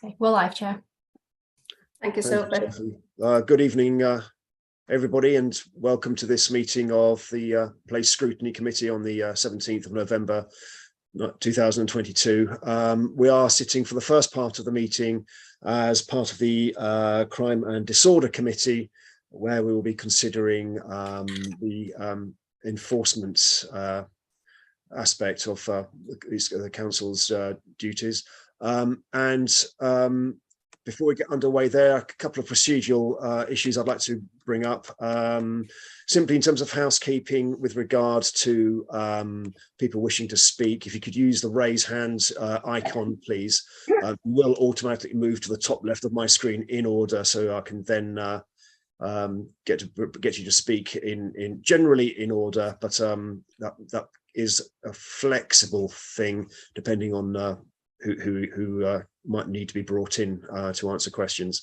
Okay, we're live, Chair. Thank you, Sophie. Good evening, everybody, and welcome to this meeting of the Place Scrutiny Committee on the 17th of November 2022. We are sitting for the first part of the meeting as part of the Crime and Disorder Committee, where we will be considering the enforcement aspect of the Council's duties. Before we get underway there, a couple of procedural issues I'd like to bring up, simply in terms of housekeeping with regards to people wishing to speak. If you could use the raise hands icon, please. Will automatically move to the top left of my screen in order, so I can then get you to speak in generally in order, but that is a flexible thing depending on who might need to be brought in to answer questions.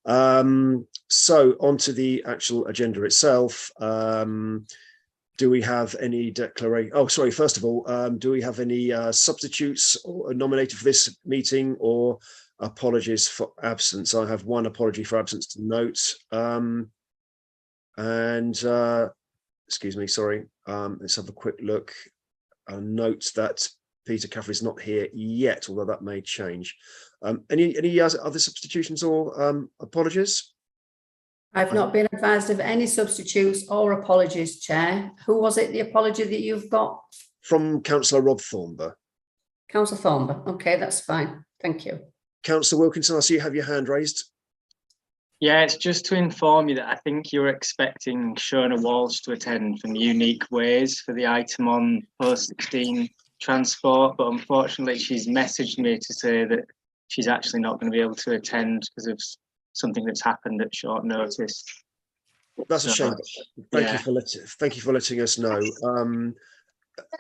So on to the actual agenda itself. Do we have any declaration? Oh, sorry, first of all, do we have any substitutes nominated for this meeting or apologies for absence? I have one apology for absence to note. Excuse me, sorry, let's have a quick look. A note that Peter Caffrey is not here yet, although that may change. Any other substitutions or apologies? I've not been advised of any substitutes or apologies, Chair. Who was it, the apology that you've got? From Councillor Rob Thornber. Councillor Thornber, okay, that's fine. Thank you. Councillor Wilkinson, I see you have your hand raised. Yeah, it's just to inform you that I think you're expecting Shona Walsh to attend from Unique Ways for the item on post-16 transport, but unfortunately she's messaged me to say that she's actually not going to be able to attend because of something that's happened at short notice. That's a shame. Thank you for letting us know.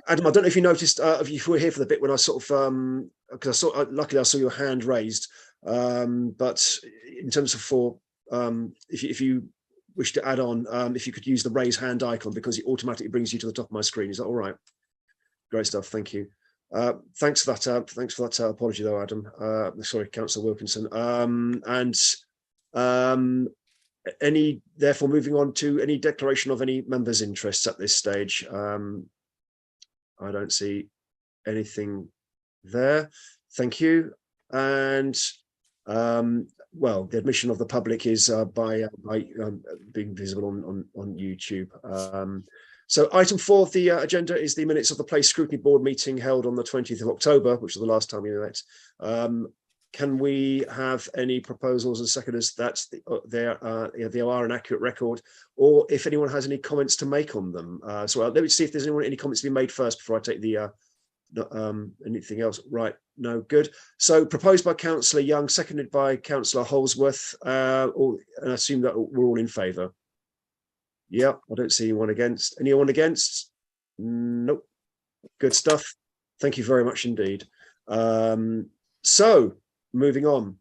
Adam, I don't know if you noticed, if you were here for the bit when I sort of because luckily I saw your hand raised, but in terms of if you wish to add on, if you could use the raise hand icon, because it automatically brings you to the top of my screen. Is that all right? Great stuff, thank you. Thanks for that apology though, Adam. Sorry, Councillor Wilkinson. Therefore, moving on to any declaration of any members' interests at this stage. I don't see anything there. Thank you. And well, the admission of the public is by being visible on YouTube. So item 4 of the agenda is the minutes of the Place Scrutiny Board meeting held on the 20th of October, which was the last time we met. Can we have any proposals and seconders that they are an accurate record, or if anyone has any comments to make on them? So let me see if there's any comments to be made first before I take the anything else. Right, no, good. So proposed by Councillor Young, seconded by Councillor Holsworth, and I assume that we're all in favour. Yeah, I don't see anyone against. Anyone against? Nope. Good stuff. Thank you very much indeed. So moving on,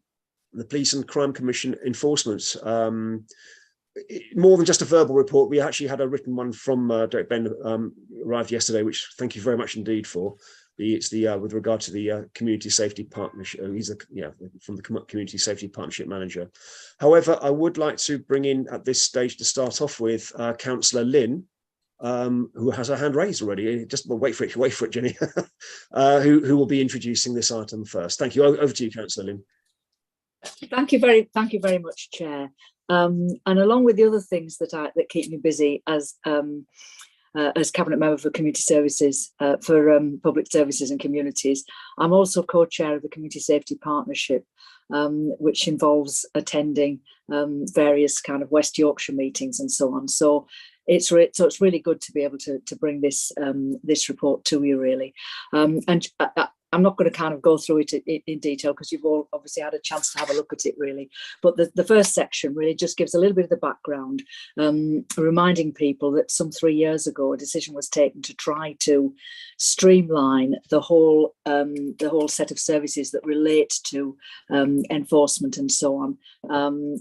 the Police and Crime Commission enforcement. More than just a verbal report, we actually had a written one from Derek Ben arrived yesterday, which thank you very much indeed for. It's the with regard to the community safety partnership. He's from the community safety partnership manager. However, I would like to bring in at this stage to start off with Councillor Lynn, who has her hand raised already. Just wait for it, Jenny. who will be introducing this item first. Thank you. Over to you, Councillor Lynn. Thank you very much, Chair. And along with the other things that keep me busy as Cabinet Member for Community Services, for Public Services and Communities, I'm also co-chair of the Community Safety Partnership, which involves attending various kind of West Yorkshire meetings and so on. So it's really good to be able to bring this report to you, really. I'm not going to kind of go through it in detail because you've all obviously had a chance to have a look at it, really. But the first section really just gives a little bit of the background, reminding people that some 3 years ago a decision was taken to try to streamline the whole set of services that relate to enforcement and so on,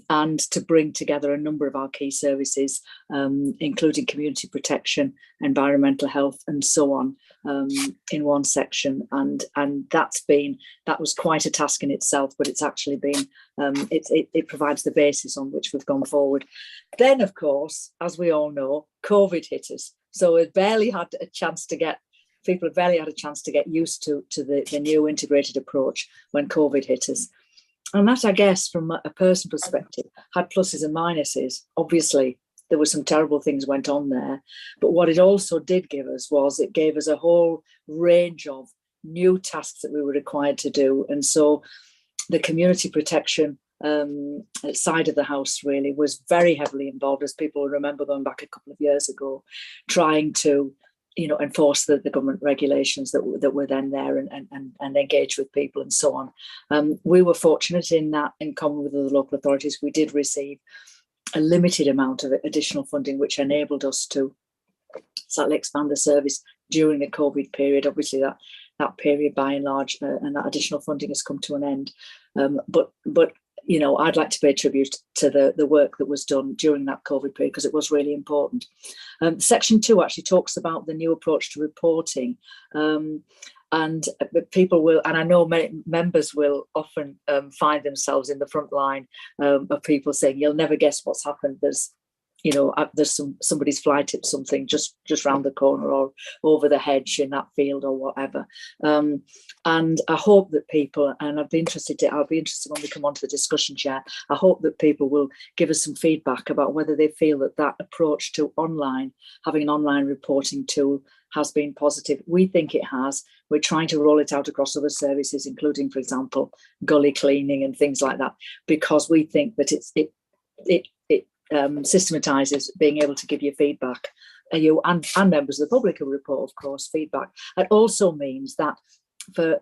and to bring together a number of our key services, including community protection, environmental health, and so on. in one section, and that was quite a task in itself, but it's actually been it provides the basis on which we've gone forward. Then, of course, as we all know, COVID hit us, so it barely had a chance to get. People have barely had a chance to get used to the new integrated approach when COVID hit us. And that, I guess, from a personal perspective, had pluses and minuses. Obviously, there were some terrible things went on there. But what it also did give us was it gave us a whole range of new tasks that we were required to do. And so the community protection side of the house really was very heavily involved, as people remember going back a couple of years ago, trying to enforce the government regulations that were then there and engage with people and so on. We were fortunate in that, in common with the local authorities, we did receive a limited amount of additional funding, which enabled us to slightly expand the service during the COVID period. Obviously, that period, by and large, and that additional funding has come to an end. But I'd like to pay tribute to the work that was done during that COVID period, because it was really important. Section 2 actually talks about the new approach to reporting. And people will, and I know many members will often find themselves in the front line of people saying, "You'll never guess what's happened. There's somebody's fly tipped something just round the corner or over the hedge in that field or whatever." And I hope that people, and I'll be interested when we come on to the discussion, Chair, I hope that people will give us some feedback about whether they feel that approach to having an online reporting tool has been positive. We think it has. We're trying to roll it out across other services, including, for example, gully cleaning and things like that, because we think that it systematizes being able to give you feedback, and members of the public who report, of course, feedback. It also means that for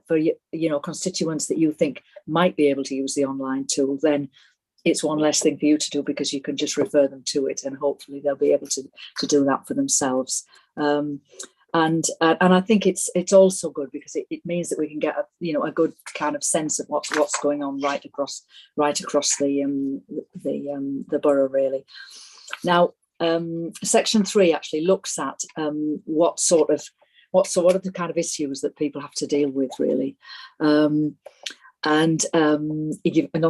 constituents that you think might be able to use the online tool, then it's one less thing for you to do, because you can just refer them to it, and hopefully they'll be able to do that for themselves. And I think it's also good because it means that we can get a good kind of sense of what's going on right across the borough really. Now, section 3 actually looks at what are the kind of issues that people have to deal with really. And on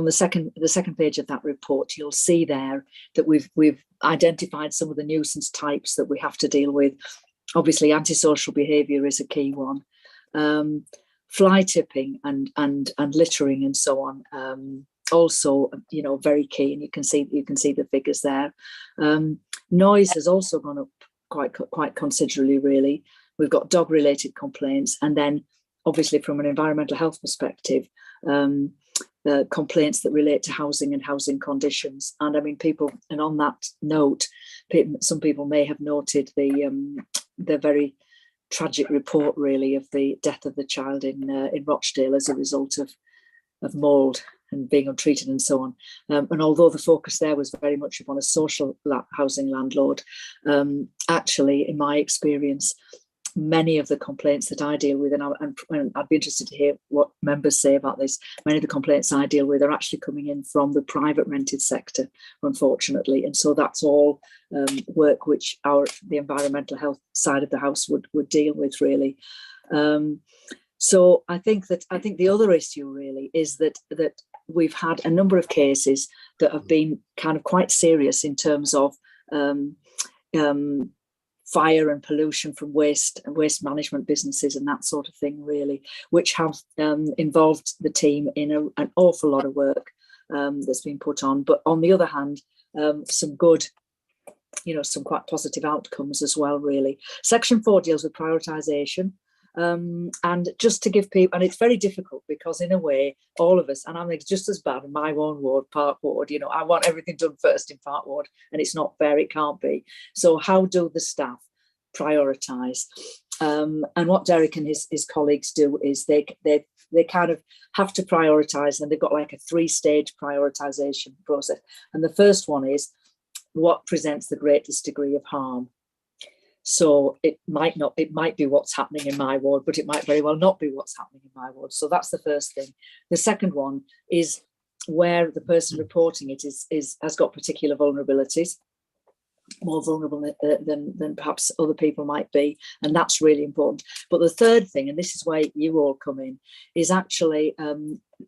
the second page of that report, you'll see there that we've identified some of the nuisance types that we have to deal with. Obviously, antisocial behaviour is a key one. Fly tipping and littering and so on. Also, very key, and you can see the figures there. Noise has also gone up quite considerably. Really, we've got dog-related complaints, and then obviously from an environmental health perspective, complaints that relate to housing and housing conditions. And I mean, and on that note, some people may have noted the very tragic report really of the death of the child in Rochdale as a result of mould and being untreated and so on. And although the focus there was very much upon a social housing landlord, actually, in my experience, many of the complaints that I deal with, and I'd be interested to hear what members say about this, many of the complaints I deal with are actually coming in from the private rented sector, unfortunately. And so that's all work which the environmental health side of the house would deal with, really. So I think the other issue really is that we've had a number of cases that have been kind of quite serious in terms of fire and pollution from waste management businesses and that sort of thing, really, which have involved the team in an awful lot of work that's been put on. But on the other hand, some good, some quite positive outcomes as well, really. Section 4 deals with prioritisation. And just to give people, and it's very difficult because in a way, all of us, and I'm just as bad in my own ward, Park Ward, I want everything done first in Park Ward, and it's not fair, it can't be. So how do the staff prioritise? And what Derek and his colleagues do is they kind of have to prioritise, and they've got like a 3-stage prioritisation process. And the first one is what presents the greatest degree of harm. So it might be what's happening in my ward, but it might very well not be what's happening in my ward. So that's the first thing. The second one is where the person reporting it has got particular vulnerabilities. more vulnerable than perhaps other people might be, and that's really important. But the third thing, and this is where you all come in, is actually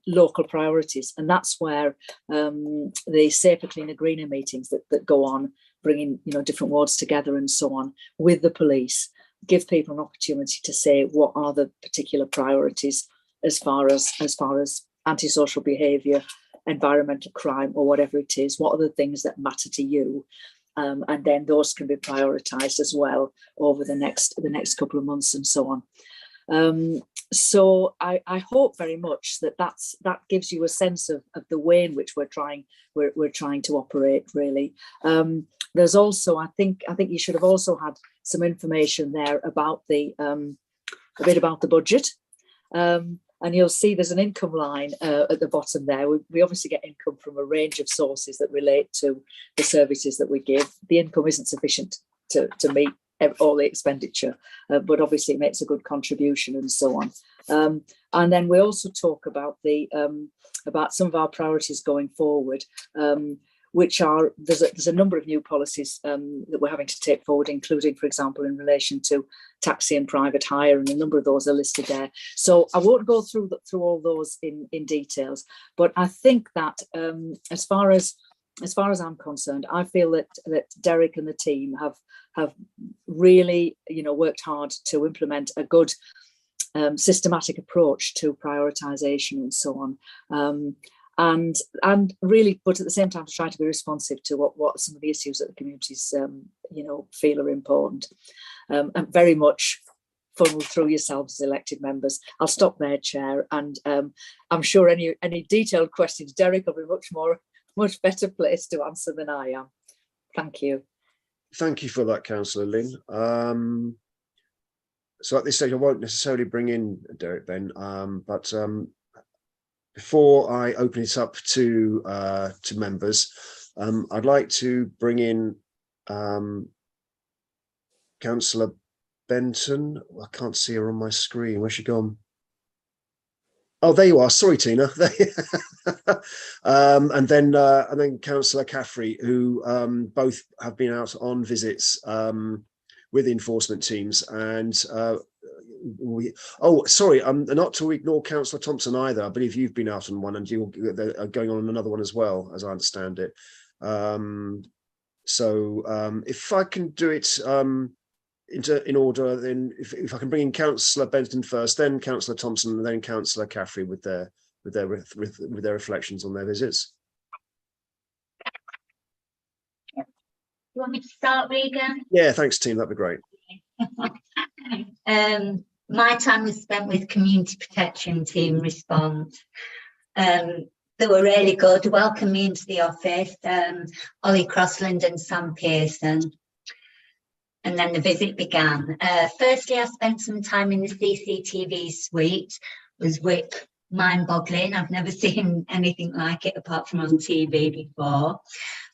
local priorities, and that's where the Safer, Cleaner, Greener meetings that go on, bringing different wards together and so on with the police, give people an opportunity to say what are the particular priorities as far as antisocial behaviour, environmental crime, or whatever it is. What are the things that matter to you? And then those can be prioritised as well over the next couple of months and so on. So I hope very much that gives you a sense of the way in which we're trying to operate, really. There's also, I think you should have also had some information there about a bit about the budget. And you'll see there's an income line at the bottom there. We obviously get income from a range of sources that relate to the services that we give. The income isn't sufficient to meet all the expenditure, but obviously it makes a good contribution and so on. And then we also talk about about some of our priorities going forward, which are, there's a number of new policies that we're having to take forward, including, for example, in relation to taxi and private hire, and a number of those are listed there. So I won't go through all those in details, but I think that as far as I'm concerned, I feel that Derek and the team have really worked hard to implement a good systematic approach to prioritisation and so on. And really, but at the same time, to try to be responsive to what some of the issues that the communities, feel are important, and very much funneled through yourselves as elected members. I'll stop there, Chair, and I'm sure any detailed questions, Derek will be much better placed to answer than I am. Thank you. Thank you for that, Councillor Lynn. So at this stage, I won't necessarily bring in Derek then, but before I open it up to members, I'd like to bring in Councillor Benton. I can't see her on my screen. Where's she gone? Oh, there you are. Sorry, Tina. And then Councillor Caffrey, who both have been out on visits with enforcement teams, and sorry, not to ignore Councillor Thompson either. I believe you've been out on one, and you're going on another one as well, as I understand it. So if I can do it in order, then if I can bring in Councillor Benton first, then Councillor Thompson, and then Councillor Caffrey with their reflections on their visits. You want me to start, Regan? Yeah, thanks, team. That'd be great. My time was spent with community protection team response. They were really good. Welcomed me into the office. Ollie Crossland and Sam Pearson. And then the visit began. Firstly, I spent some time in the CCTV suite. It was mind-boggling. I've never seen anything like it apart from on TV before.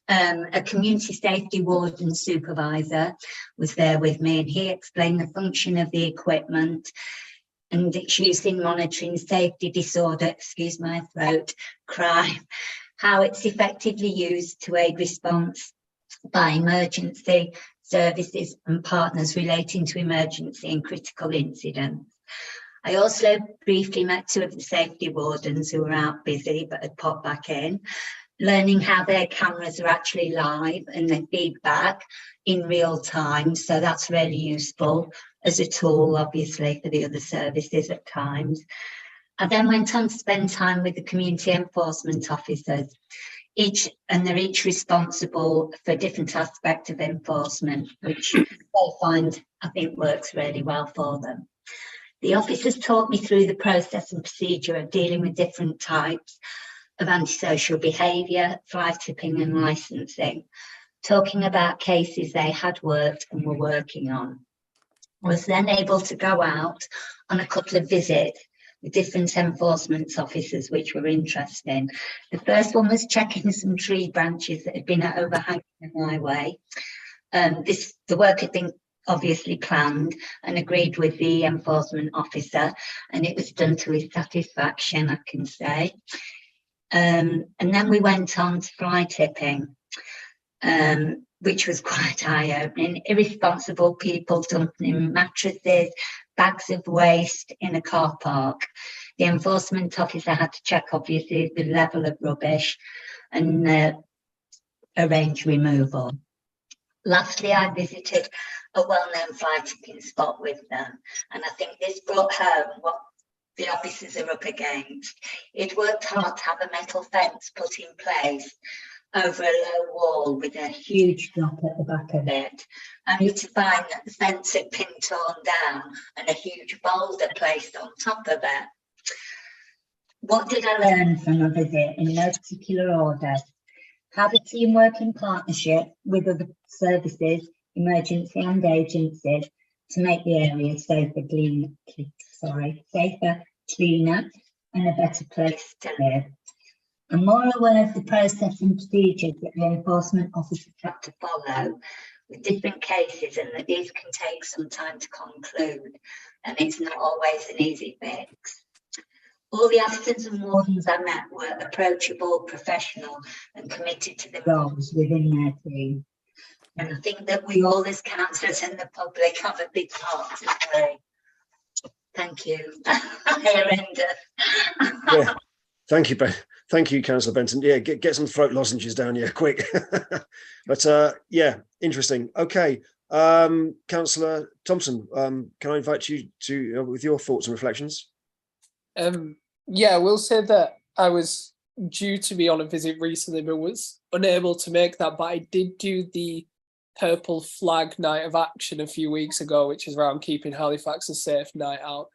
A community safety warden supervisor was there with me, and he explained the function of the equipment and its use in monitoring safety, disorder, excuse my throat, crime, how it's effectively used to aid response by emergency services and partners relating to emergency and critical incidents. I also briefly met two of the safety wardens who were out busy but had popped back in, learning how their cameras are actually live and their feedback in real time. So that's really useful as a tool, obviously, for the other services at times. I then went on to spend time with the community enforcement officers. They're each responsible for a different aspect of enforcement, which they find, I think, works really well for them. The officers taught me through the process and procedure of dealing with different types of antisocial behaviour, fly tipping and licensing, talking about cases they had worked and were working on. I was then able to go out on a couple of visits with different enforcement officers, which were interesting. The first one was checking some tree branches that had been overhanging the highway. The work had been obviously planned and agreed with the enforcement officer, and it was done to his satisfaction, I can say. And then we went on to fly tipping. which was quite eye-opening. Irresponsible people dumping mattresses, bags of waste in a car park. The enforcement officer had to check, obviously, the level of rubbish and arrange removal. Lastly, I visited a well-known fly tipping spot with them, and I think this brought home what the officers are up against. It worked hard to have a metal fence put in place over a low wall with a huge drop at the back of it, only to find that the fence had been torn down and a huge boulder placed on top of it. What did I learn from a visit in no particular order? Have a teamwork in partnership with other services, emergency and agencies, to make the area safer, cleaner, and a better place to live. I'm more aware of the process and procedures that the enforcement officers have to follow with different cases, and that these can take some time to conclude, and it's not always an easy fix. All the officers and wardens I met were approachable, professional, and committed to the roles within their team. And I think that we all as councillors and the public have a big part to play. Thank you. Yeah. Thank you, Ben. Thank you, Councillor Benton. Yeah, get some throat lozenges down here, quick. But yeah, interesting. Okay, Councillor Thompson, can I invite you to with your thoughts and reflections? Yeah, I will say that I was due to be on a visit recently, but was unable to make that. But I did do the Purple Flag Night of Action a few weeks ago, which is around keeping Halifax a safe night out.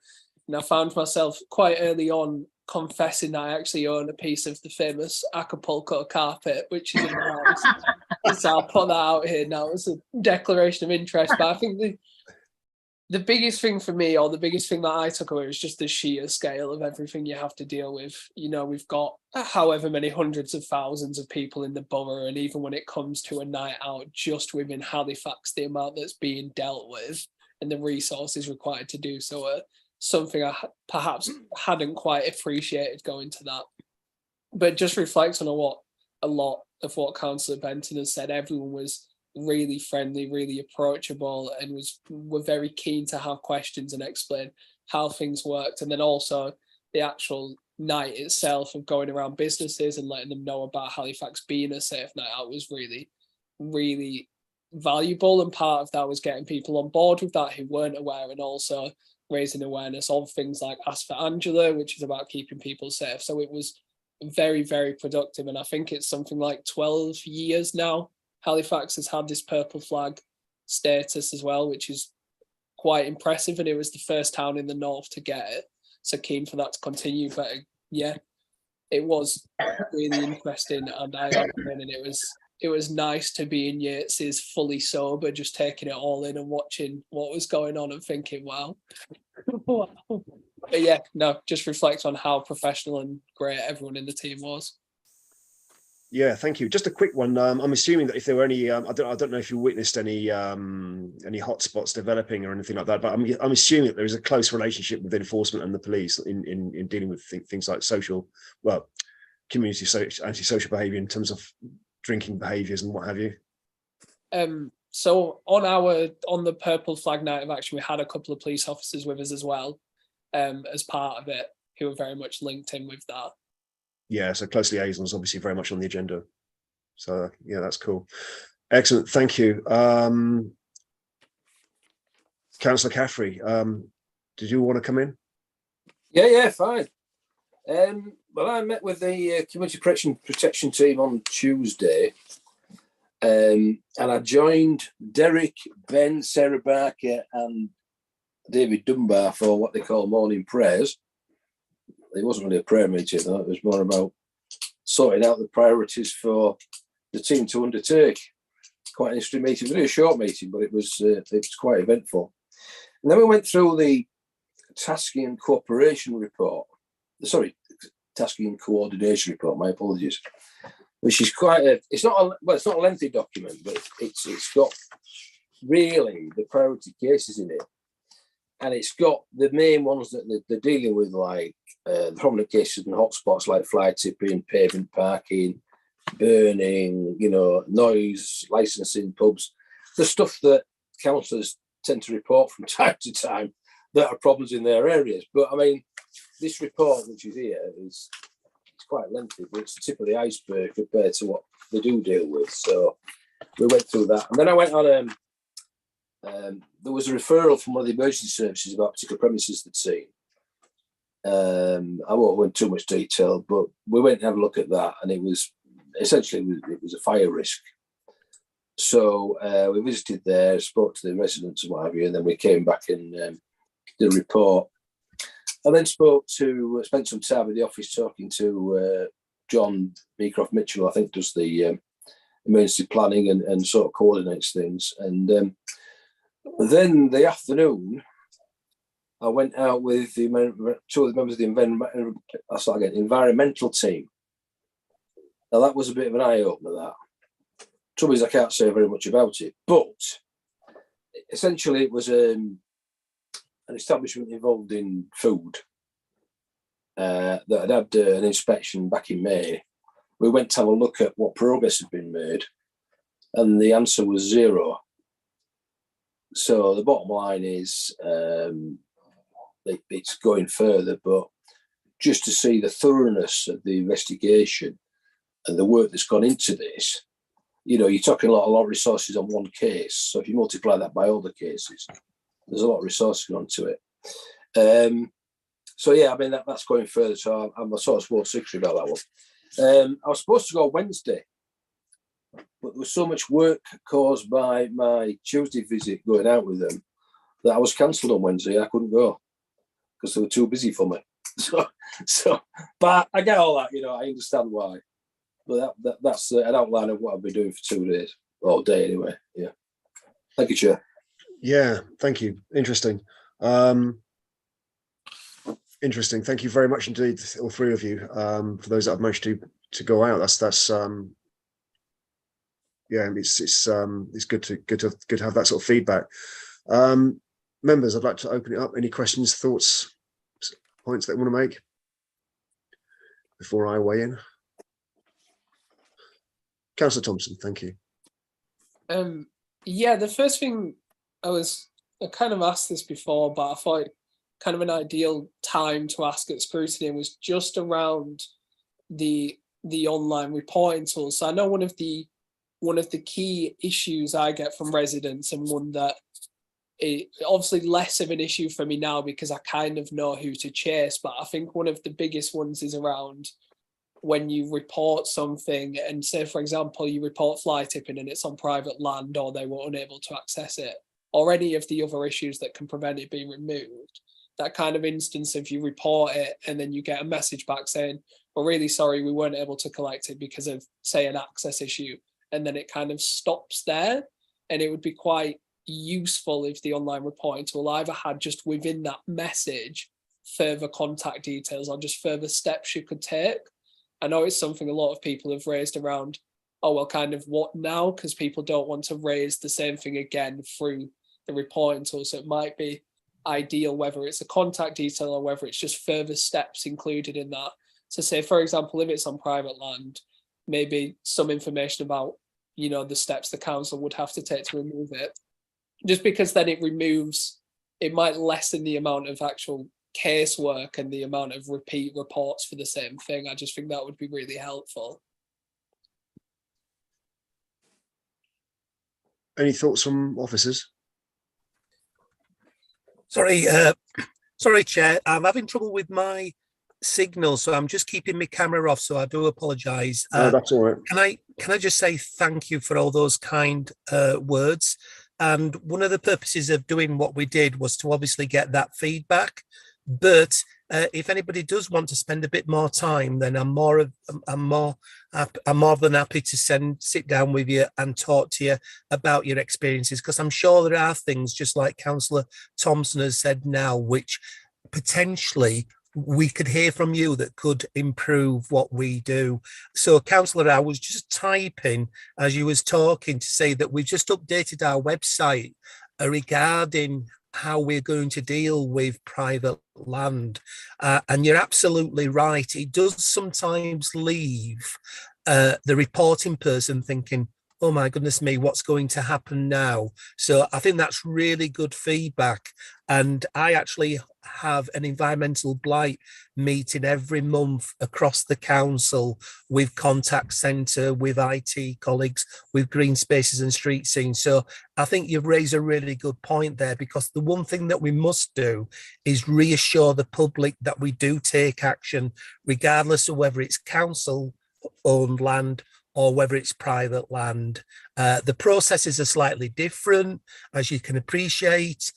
And I found myself quite early on confessing that I actually own a piece of the famous Acapulco carpet, which is in the house. So I'll put that out here now as a declaration of interest. But I think the biggest thing for me, or the biggest thing that I took away, was just the sheer scale of everything you have to deal with. You know, we've got however many hundreds of thousands of people in the borough, and even when it comes to a night out just within Halifax, the amount that's being dealt with and the resources required to do so are something I perhaps hadn't quite appreciated going to that. But just reflects on a lot of what Councillor Benton has said. Everyone was really friendly, really approachable, and were very keen to have questions and explain how things worked. And then also the actual night itself of going around businesses and letting them know about Halifax being a safe night out was really, really valuable. And part of that was getting people on board with that who weren't aware, and also raising awareness of things like Ask for Angela, which is about keeping people safe. So it was very, very productive. And I think it's something like 12 years now Halifax has had this purple flag status as well, which is quite impressive. And it was the first town in the north to get it. So keen for that to continue. But yeah, it was really interesting and eye-opening, and it was nice to be in Yates's fully sober, just taking it all in and watching what was going on and thinking, wow. But yeah, no, just reflect on how professional and great everyone in the team was. Yeah, thank you. Just a quick one. I'm assuming that if there were any, I don't know if you witnessed any hotspots developing or anything like that, but I'm assuming that there is a close relationship with enforcement and the police in dealing with things like community antisocial behaviour in terms of drinking behaviours and what have you. So on the Purple Flag Night of Action, we had a couple of police officers with us as well, as part of it, who were very much linked in with that. Yeah, so close liaison is obviously very much on the agenda. So yeah, that's cool. Excellent, thank you. Councillor Caffrey, did you want to come in? Yeah, fine. Well, I met with the community protection team on Tuesday, and I joined Derek, Ben, Sarah Barker and David Dunbar for what they call morning prayers. It wasn't really a prayer meeting, though. It was more about sorting out the priorities for the team to undertake. Quite an interesting meeting. It was really a short meeting, but it was quite eventful. And then we went through the tasking and cooperation report. Sorry, tasking and coordination report. My apologies. Which is it's not a lengthy document, but it's got really the priority cases in it. And it's got the main ones that they're dealing with, like the prominent cases and hotspots like fly tipping, pavement parking, burning, noise, licensing pubs, the stuff that councillors tend to report from time to time that are problems in their areas. But I mean, this report, which is here, it's quite lengthy, but it's the tip of the iceberg compared to what they do deal with. So we went through that. And then I went on, there was a referral from one of the emergency services about a particular premises they'd seen. I won't go into too much detail, but we went and had a look at that, and it was essentially it was a fire risk. So we visited there, spoke to the residents and what have you, and then we came back and did a report. I then spent some time at the office talking to John Beecroft Mitchell, I think does the emergency planning and sort of coordinates things. And then the afternoon, I went out with two of the members of the environmental team. Now that was a bit of an eye opener. That trouble is I can't say very much about it, but essentially it was an establishment involved in food that had had an inspection back in May. We went to have a look at what progress had been made, and the answer was 0. So the bottom line is it's going further, but just to see the thoroughness of the investigation and the work that's gone into this, you're talking a lot of resources on one case. So if you multiply that by all the cases, there's a lot of resources going onto it. So yeah, I mean that's going further. So I'm a sort of small secret about that one. I was supposed to go Wednesday, but there was so much work caused by my Tuesday visit going out with them that I was cancelled on Wednesday. I couldn't go because they were too busy for me. So, but I get all that, I understand why. But that's an outline of what I'll be doing for 2 days, all day anyway. Yeah. Thank you, Chair. Yeah, thank you. Interesting. Interesting. Thank you very much indeed, all three of you, for those that have managed to go out. That's yeah, it's good to have that sort of feedback. Members, I'd like to open it up. Any questions, thoughts, points that want to make before I weigh in? Councillor Thompson, thank you. Yeah, the first thing I kind of asked this before, but I thought kind of an ideal time to ask at Scrutiny was just around the online reporting tools. So I know one of the key issues I get from residents, and one that is obviously less of an issue for me now because I kind of know who to chase, but I think one of the biggest ones is around when you report something and say, for example, you report fly tipping and it's on private land or they were unable to access it, or any of the other issues that can prevent it being removed. That kind of instance of you report it and then you get a message back saying, we're really sorry we weren't able to collect it because of, say, an access issue. And then it kind of stops there. And it would be quite useful if the online reporting tool either had just within that message further contact details or just further steps you could take. I know it's something a lot of people have raised around, oh, well, kind of what now? Because people don't want to raise the same thing again through the reporting tool. So it might be ideal whether it's a contact detail or whether it's just further steps included in that. So say, for example, if it's on private land, maybe some information about, the steps the council would have to take to remove it. Just because then it might lessen the amount of actual casework and the amount of repeat reports for the same thing. I just think that would be really helpful. Any thoughts from officers? Sorry, Chair. I'm having trouble with my signal, so I'm just keeping my camera off. So I do apologise. That's all right. Can I just say thank you for all those kind words? And one of the purposes of doing what we did was to obviously get that feedback. But if anybody does want to spend a bit more time, then I'm more than happy to sit down with you and talk to you about your experiences, because I'm sure there are things, just like Councillor Thompson has said now, which potentially we could hear from you that could improve what we do. So, Councillor, I was just typing as you was talking to say that we just updated our website regarding how we're going to deal with private land. And you're absolutely right. It does sometimes leave the reporting person thinking, oh my goodness me, what's going to happen now? So I think that's really good feedback. And I actually have an environmental blight meeting every month across the council with contact centre, with IT colleagues, with green spaces and street scenes. So I think you've raised a really good point there, because the one thing that we must do is reassure the public that we do take action, regardless of whether it's council owned land or whether it's private land. The processes are slightly different, as you can appreciate,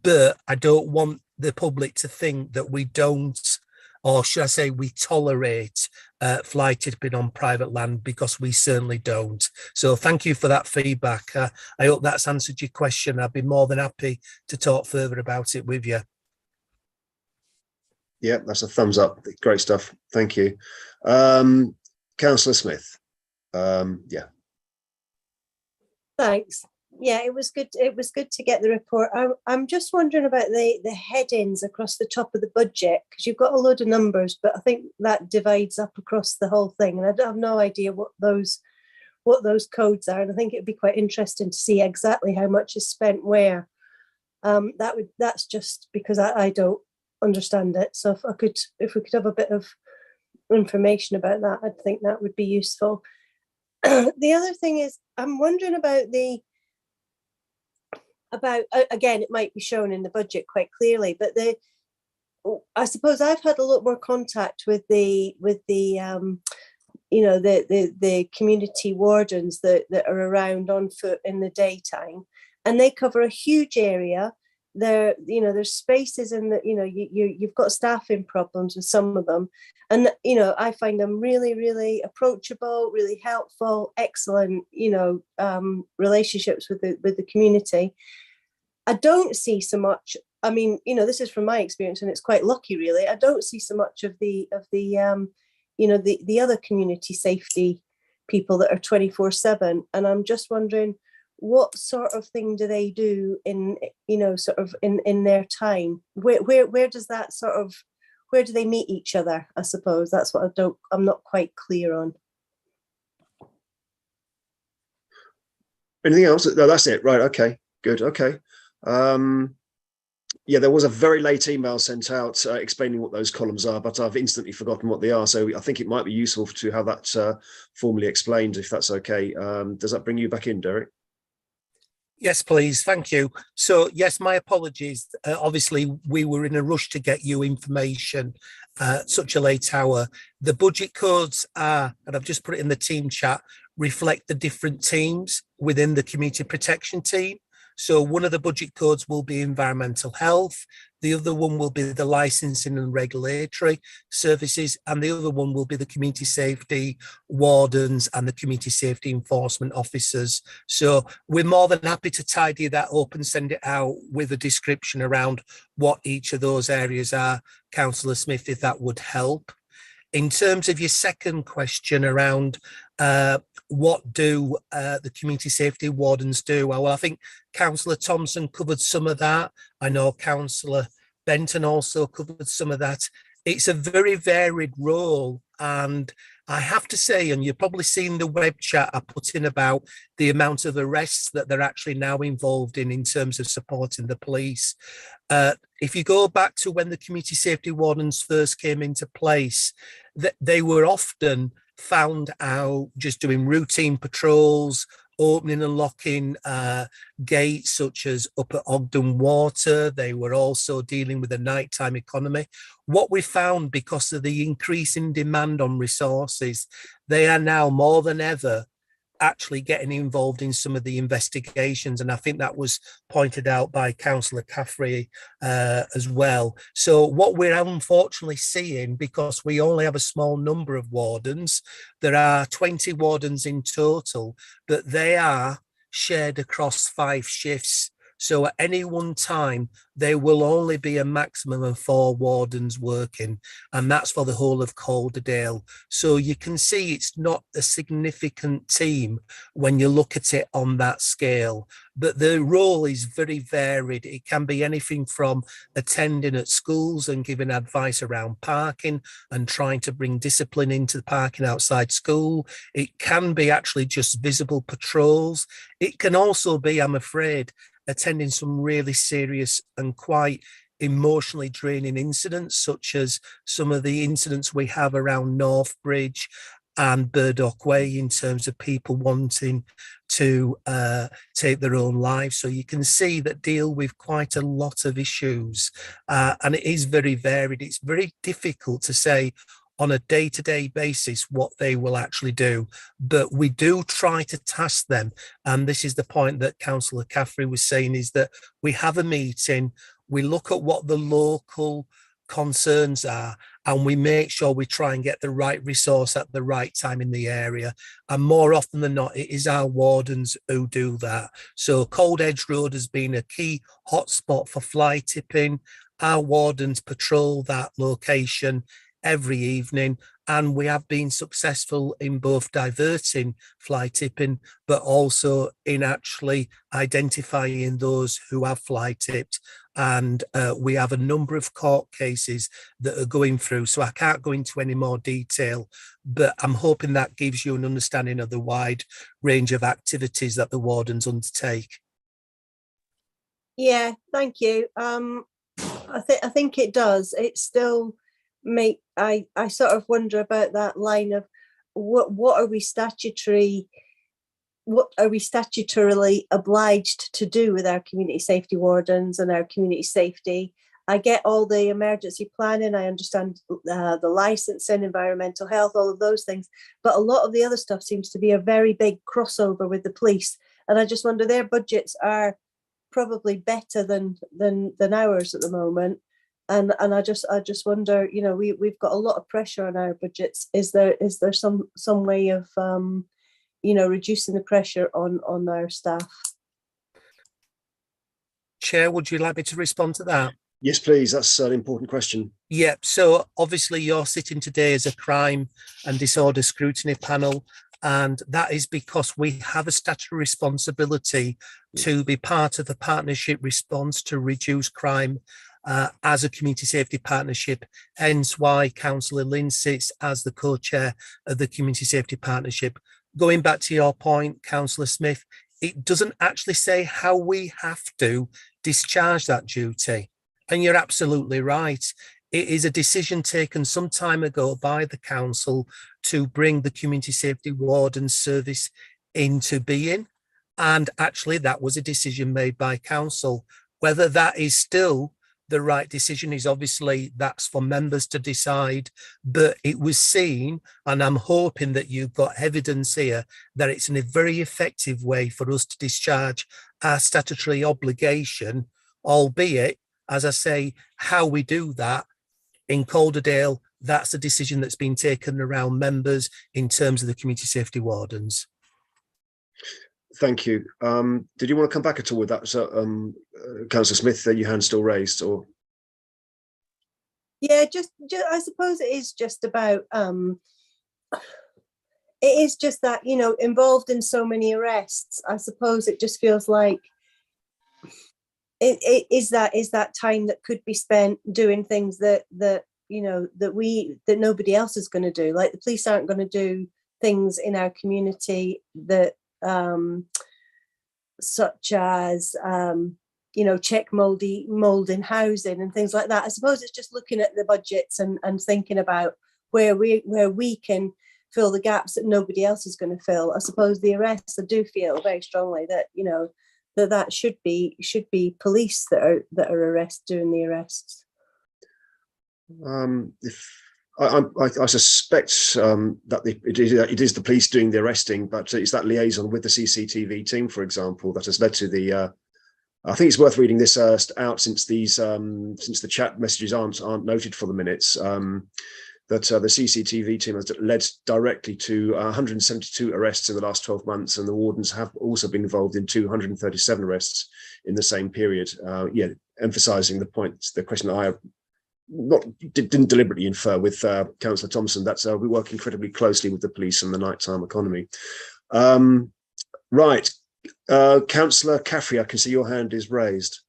but I don't want the public to think that we don't, or should I say we tolerate fly tipping on private land, because we certainly don't. So thank you for that feedback. I hope that's answered your question. I'd be more than happy to talk further about it with you. Yeah, that's a thumbs up. Great stuff. Thank you. Councillor Smith. Yeah. Thanks. Yeah, it was good. It was good to get the report. I'm just wondering about the headings across the top of the budget, because you've got a load of numbers, but I think that divides up across the whole thing, and I have no idea what those codes are. And I think it'd be quite interesting to see exactly how much is spent where. That's just because I don't understand it. So if we could have a bit of information about that, I'd think that would be useful. The other thing is, I'm wondering about again, it might be shown in the budget quite clearly, but I suppose I've had a lot more contact with the community wardens that are around on foot in the daytime, and they cover a huge area. There's spaces in that, you've got staffing problems with some of them. And, I find them really, really approachable, really helpful, excellent, relationships with the community. I don't see so much, this is from my experience, and it's quite lucky really. I don't see so much of the other community safety people that are 24/7. And I'm just wondering, what sort of thing do they do in their time? Where does that where do they meet each other? I suppose that's what I'm not quite clear on. Anything else? No, that's it. Right. Okay, good. Okay. Yeah, there was a very late email sent out explaining what those columns are, but I've instantly forgotten what they are. So I think it might be useful to have that formally explained, if that's okay. Does that bring you back in, Derek? Yes, please. Thank you. So, yes, my apologies. Obviously, we were in a rush to get you information at such a late hour. The budget codes are, and I've just put it in the team chat, reflect the different teams within the community protection team. So one of the budget codes will be environmental health. The other one will be the licensing and regulatory services. And the other one will be the community safety wardens and the community safety enforcement officers. So we're more than happy to tidy that up and send it out with a description around what each of those areas are, Councillor Smith, if that would help. In terms of your second question around what do the community safety wardens do? Well, I think Councillor Thompson covered some of that. I know Councillor Benton also covered some of that. It's a very varied role. And I have to say, and you've probably seen the web chat I put in about the amount of arrests that they're actually now involved in terms of supporting the police. If you go back to when the community safety wardens first came into place, they were often found out just doing routine patrols, opening and locking gates such as up at Ogden Water. They were also dealing with the nighttime economy. What we found, because of the increase in demand on resources, they are now more than ever actually getting involved in some of the investigations. And I think that was pointed out by Councillor Caffrey as well. So what we're unfortunately seeing, because we only have a small number of wardens, there are 20 wardens in total, but they are shared across 5 shifts. So at any one time, there will only be a maximum of 4 wardens working, and that's for the whole of Calderdale. So you can see it's not a significant team when you look at it on that scale, but the role is very varied. It can be anything from attending at schools and giving advice around parking and trying to bring discipline into the parking outside school. It can be actually just visible patrols. It can also be, I'm afraid, attending some really serious and quite emotionally draining incidents, such as some of the incidents we have around North Bridge and Burdock Way in terms of people wanting to take their own lives. So you can see that deal with quite a lot of issues, and it is very varied. It's very difficult to say on a day-to-day basis what they will actually do, but we do try to task them. And this is the point that Councillor Caffrey was saying, is that we have a meeting, we look at what the local concerns are, and we make sure we try and get the right resource at the right time in the area. And more often than not, it is our wardens who do that. So Cold Edge Road has been a key hotspot for fly tipping. Our wardens patrol that location every evening, and we have been successful in both diverting fly tipping, but also in actually identifying those who have fly tipped. And we have a number of court cases that are going through, so I can't go into any more detail, but I'm hoping that gives you an understanding of the wide range of activities that the wardens undertake. Yeah, thank you. I think it does. It still make I sort of wonder about that line of what are we statutorily obliged to do with our community safety wardens and our community safety. I get all the emergency planning, I understand the licensing, environmental health, all of those things, but a lot of the other stuff seems to be a very big crossover with the police, and I just wonder, their budgets are probably better than ours at the moment. And I just wonder, you know, we've got a lot of pressure on our budgets. Is there some way of you know, reducing the pressure on our staff? Chair, would you like me to respond to that? Yes, please. That's an important question. Yeah, so obviously you're sitting today as a crime and disorder scrutiny panel, and that is because we have a statutory responsibility to be part of the partnership response to reduce crime as a community safety partnership, hence why Councillor Lynn sits as the co-chair of the community safety partnership. Going back to your point, Councillor Smith, it doesn't actually say how we have to discharge that duty. And you're absolutely right. It is a decision taken some time ago by the council to bring the community safety warden service into being. And actually that was a decision made by council. Whether that is still the right decision is obviously, that's for members to decide, but it was seen, and I'm hoping that you've got evidence here that it's in a very effective way for us to discharge our statutory obligation, albeit, as I say, how we do that in Calderdale, that's a decision that's been taken around members in terms of the community safety wardens. Thank you. Did you want to come back at all with that? So, Councillor Smith, your hand still raised, or? Yeah, just I suppose it is just about it is just that, you know, involved in so many arrests. I suppose it just feels like it is that time that could be spent doing things that you know that nobody else is going to do. Like the police aren't going to do things in our community that such as you know, check mold in housing and things like that. I suppose it's just looking at the budgets and thinking about where we can fill the gaps that nobody else is going to fill. I suppose the arrests, I do feel very strongly that, you know, that should be police that are doing the arrests. I suspect that it is the police doing the arresting, but it's that liaison with the CCTV team, for example, that has led to the. I think it's worth reading this out since the chat messages aren't noted for the minutes. that the CCTV team has led directly to 172 arrests in the last 12 months, and the wardens have also been involved in 237 arrests in the same period. Yeah, emphasising the question that I didn't deliberately infer with Councillor Thompson, that's we work incredibly closely with the police and the nighttime economy. Right, Councillor Caffrey, I can see your hand is raised.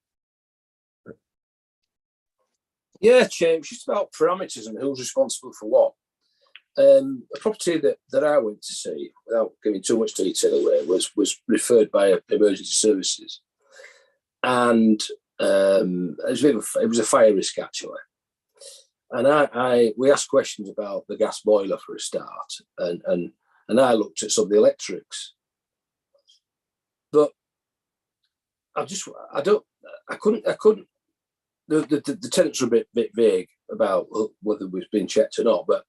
Yeah, Chair, it's just about parameters and who's responsible for what. A property that I went to see, without giving too much detail away, was referred by emergency services, and it was a fire risk actually. And we asked questions about the gas boiler for a start, and I looked at some of the electrics, but I couldn't. The tenants were a bit vague about whether it was being checked or not, but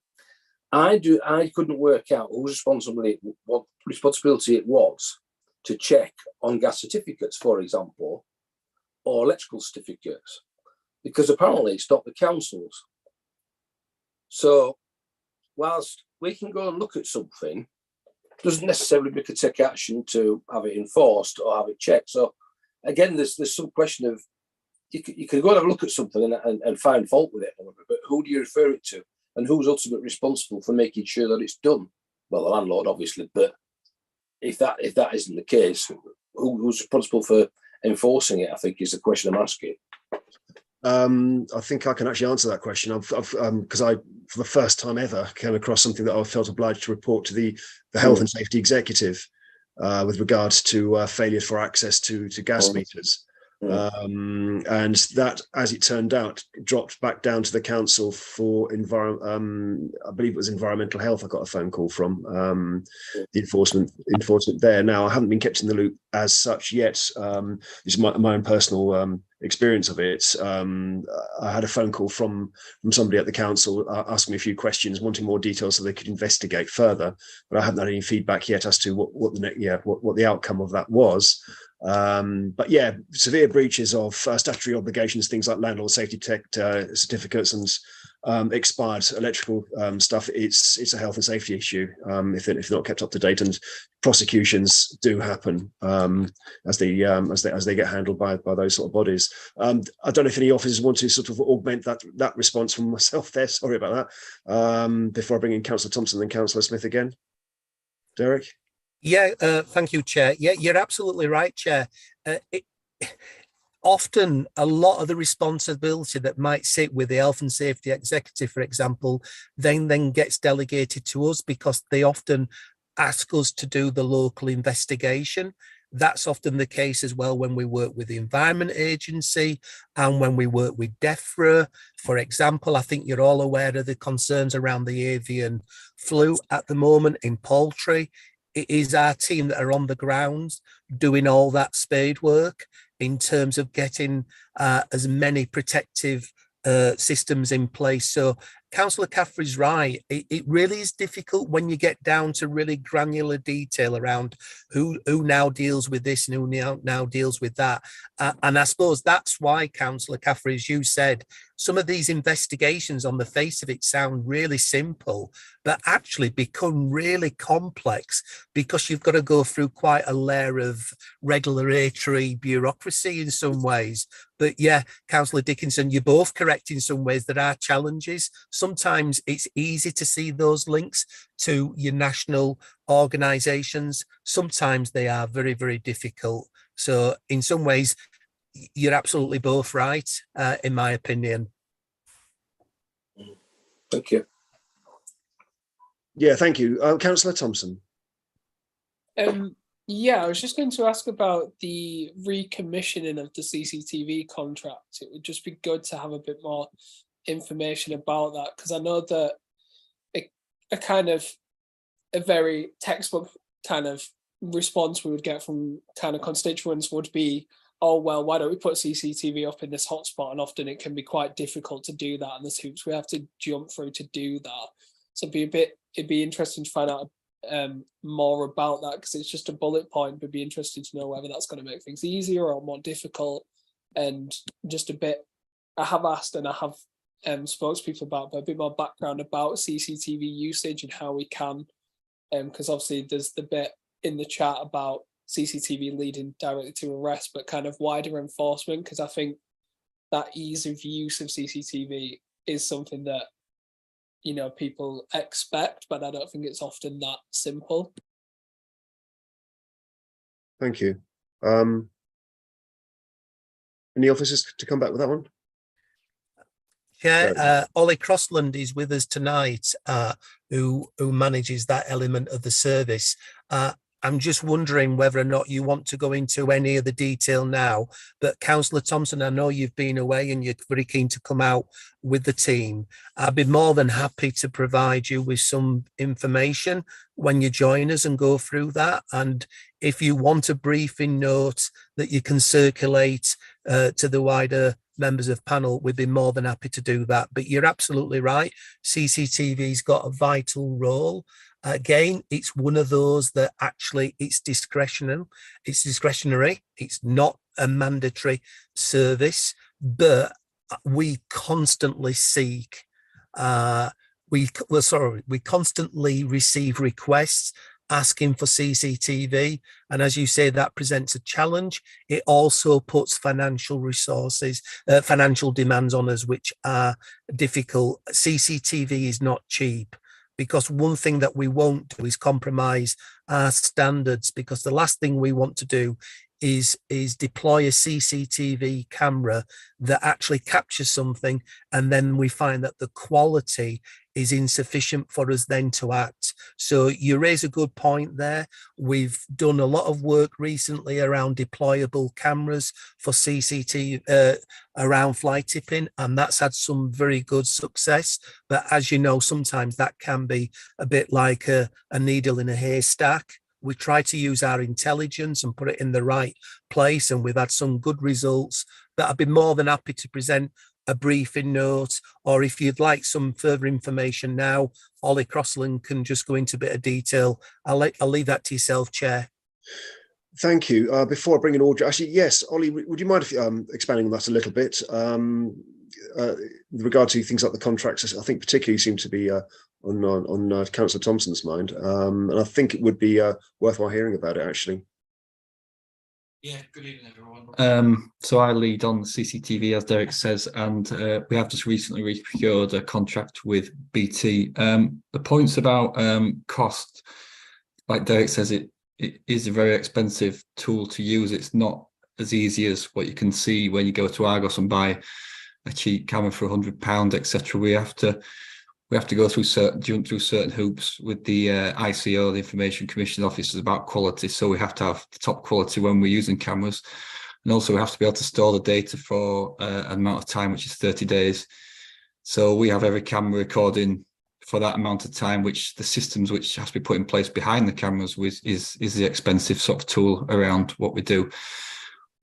I couldn't work out what responsibility it was to check on gas certificates, for example, or electrical certificates, because apparently it's not the councils. So whilst we can go and look at something, doesn't necessarily we could take action to have it enforced or have it checked. So again, there's some question of you can go and have a look at something and find fault with it, but who do you refer it to, and who's ultimately responsible for making sure that it's done? Well, the landlord, obviously, but if that isn't the case, who's responsible for enforcing it, I think, is the question I'm asking. I think I can actually answer that question. Because I, for the first time ever, came across something that I felt obliged to report to the Health and Safety Executive with regards to failure for access to gas meters. And that, as it turned out, dropped back down to the council for I believe it was environmental health. I got a phone call from the enforcement there. Now, I haven't been kept in the loop as such yet. This is my own personal experience of it. I had a phone call from somebody at the council asking me a few questions, wanting more details so they could investigate further, but I haven't had any feedback yet as to what the outcome of that was. But yeah, severe breaches of statutory obligations, things like landlord safety certificates and expired electrical stuff. It's a health and safety issue if they're not kept up to date, and prosecutions do happen as they get handled by those sort of bodies. I don't know if any officers want to sort of augment that response from myself there. Sorry about that. Before I bring in Councillor Thompson and Councillor Smith again, Derek. Yeah, thank you, Chair. Yeah, you're absolutely right, Chair. Often a lot of the responsibility that might sit with the Health and Safety Executive, for example, then gets delegated to us, because they often ask us to do the local investigation. That's often the case as well when we work with the Environment Agency and when we work with DEFRA. For example, I think you're all aware of the concerns around the avian flu at the moment in poultry. It is our team that are on the ground doing all that spade work in terms of getting as many protective systems in place. So Councillor Caffrey's right. It really is difficult when you get down to really granular detail around who now deals with this and who now deals with that. And I suppose that's why, Councillor Caffrey, as you said, some of these investigations on the face of it sound really simple, but actually become really complex because you've got to go through quite a layer of regulatory bureaucracy in some ways. But yeah, Councillor Dickinson, you're both correct in some ways. There are challenges. Sometimes it's easy to see those links to your national organisations. Sometimes they are very, very difficult. So in some ways, you're absolutely both right, in my opinion. Thank you. Yeah, thank you. Councillor Thompson. Yeah, I was just going to ask about the recommissioning of the CCTV contract. It would just be good to have a bit more information about that, because I know that a very textbook kind of response we would get from kind of constituents would be, oh, well, why don't we put CCTV up in this hotspot? And often it can be quite difficult to do that, and there's hoops we have to jump through to do that. So it'd be interesting to find out more about that, because it's just a bullet point, but it'd be interesting to know whether that's going to make things easier or more difficult. And just a bit, I have asked and I have spokespeople about, but a bit more background about CCTV usage and how we can, because obviously there's the bit in the chat about CCTV leading directly to arrest, but kind of wider enforcement, because I think that ease of use of CCTV is something that, you know, people expect, but I don't think it's often that simple. Thank you. Any officers to come back with that one? Yeah, Ollie Crossland is with us tonight, who manages that element of the service. I'm just wondering whether or not you want to go into any of the detail now, but Councillor Thompson, I know you've been away and you're very keen to come out with the team. I'd be more than happy to provide you with some information when you join us and go through that. And if you want a briefing note that you can circulate to the wider members of panel, we'd be more than happy to do that. But you're absolutely right. CCTV's got a vital role. Again, it's one of those that actually it's discretionary. It's not a mandatory service, but we constantly seek, we constantly receive requests asking for CCTV. And as you say, that presents a challenge. It also puts financial resources, financial demands on us, which are difficult. CCTV is not cheap, because one thing that we won't do is compromise our standards, because the last thing we want to do is deploy a CCTV camera that actually captures something, and then we find that the quality is insufficient for us then to act. So you raise a good point there. We've done a lot of work recently around deployable cameras for CCTV around fly tipping, and that's had some very good success. But as you know, sometimes that can be a bit like a needle in a haystack. We try to use our intelligence and put it in the right place, and we've had some good results. But I'd be more than happy to present a briefing note, or if you'd like some further information now, Ollie Crossland can just go into a bit of detail. I'll leave that to yourself, Chair. Thank you. Before I bring in Audrey, actually, yes, Ollie, would you mind if, expanding on that a little bit? With regard to things like the contracts, I think particularly seem to be on Councillor Thompson's mind, and I think it would be worthwhile hearing about it, actually. Yeah, good evening, everyone. So I lead on CCTV, as Derek says, and we have just recently procured a contract with BT. The points about cost, like Derek says, it is a very expensive tool to use. It's not as easy as what you can see when you go to Argos and buy a cheap camera for £100, etc. We have to go through jump through certain hoops with the ICO, the Information Commission officers, about quality. So we have to have the top quality when we're using cameras, and also we have to be able to store the data for an amount of time, which is 30 days. So we have every camera recording for that amount of time, which the systems which has to be put in place behind the cameras is the expensive sort of tool around what we do.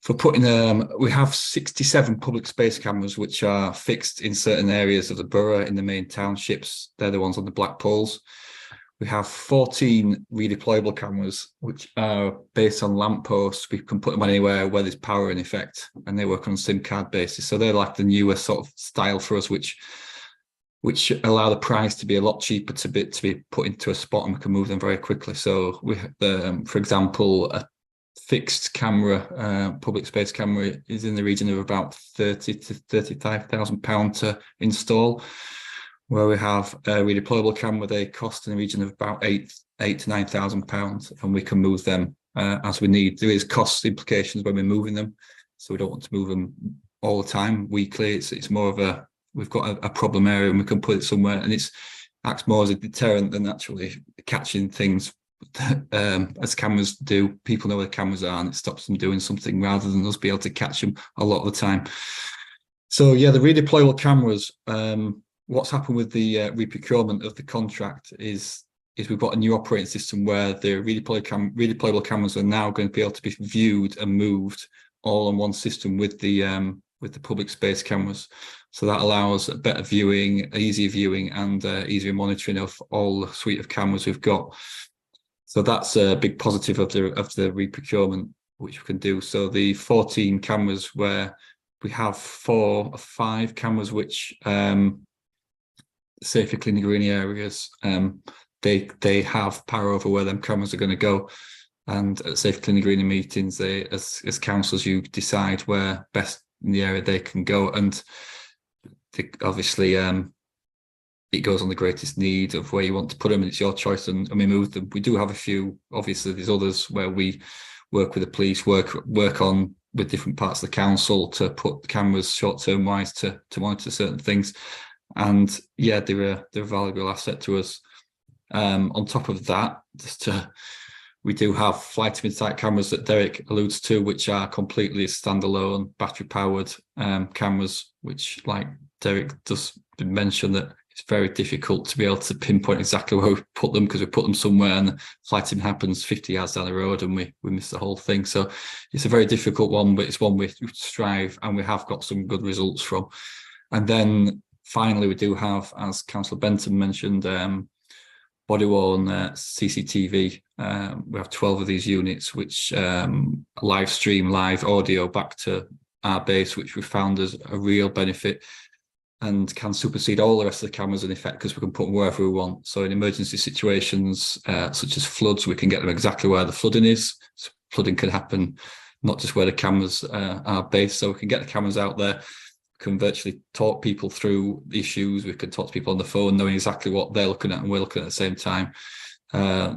For putting we have 67 public space cameras which are fixed in certain areas of the borough in the main townships. They're the ones on the black poles. We have 14 redeployable cameras which are based on lampposts. We can put them anywhere where there's power in effect, and they work on SIM card basis. So they're like the newer sort of style for us, which allow the price to be a lot cheaper to be put into a spot, and we can move them very quickly. So we, for example, a fixed camera, public space camera, is in the region of about £30,000 to £35,000 to install. Where we have a redeployable camera, they cost in the region of about £8,000 to £9,000, and we can move them as we need. There is cost implications when we're moving them, so we don't want to move them all the time weekly. It's more of we've got a problem area and we can put it somewhere, and it acts more as a deterrent than actually catching things. As cameras do, people know where the cameras are, and it stops them doing something rather than us be able to catch them a lot of the time. So yeah, the redeployable cameras, what's happened with the reprocurement of the contract is we've got a new operating system where the redeployable cameras are now going to be able to be viewed and moved all on one system with the public space cameras. So that allows better viewing, easier viewing, and easier monitoring of all the suite of cameras we've got. So that's a big positive of the reprocurement, which we can do. So the 14 cameras where we have 4 or 5 cameras which safer clean and green areas. They have power over where them cameras are going to go. And at safe clean and green meetings, they, as councillors, you decide where best in the area they can go. And obviously, it goes on the greatest need of where you want to put them, and it's your choice. And we move them. We do have a few. Obviously, there's others where we work with the police, work on with different parts of the council to put the cameras short-term wise to monitor certain things. And yeah, they're a valuable asset to us. On top of that, we do have flight of insight cameras that Derek alludes to, which are completely standalone battery-powered cameras, which, like Derek just mentioned, that it's very difficult to be able to pinpoint exactly where we put them, because we put them somewhere and the flighting happens 50 yards down the road and we miss the whole thing. So it's a very difficult one, but it's one we strive, and we have got some good results from. And then finally, we do have, as Councillor Benton mentioned, body-worn CCTV. We have 12 of these units which live stream live audio back to our base, which we found as a real benefit and can supersede all the rest of the cameras in effect, because we can put them wherever we want. So in emergency situations such as floods, we can get them exactly where the flooding is. So flooding can happen not just where the cameras are based, so we can get the cameras out there, can virtually talk people through issues. We can talk to people on the phone, knowing exactly what they're looking at and we're looking at the same time.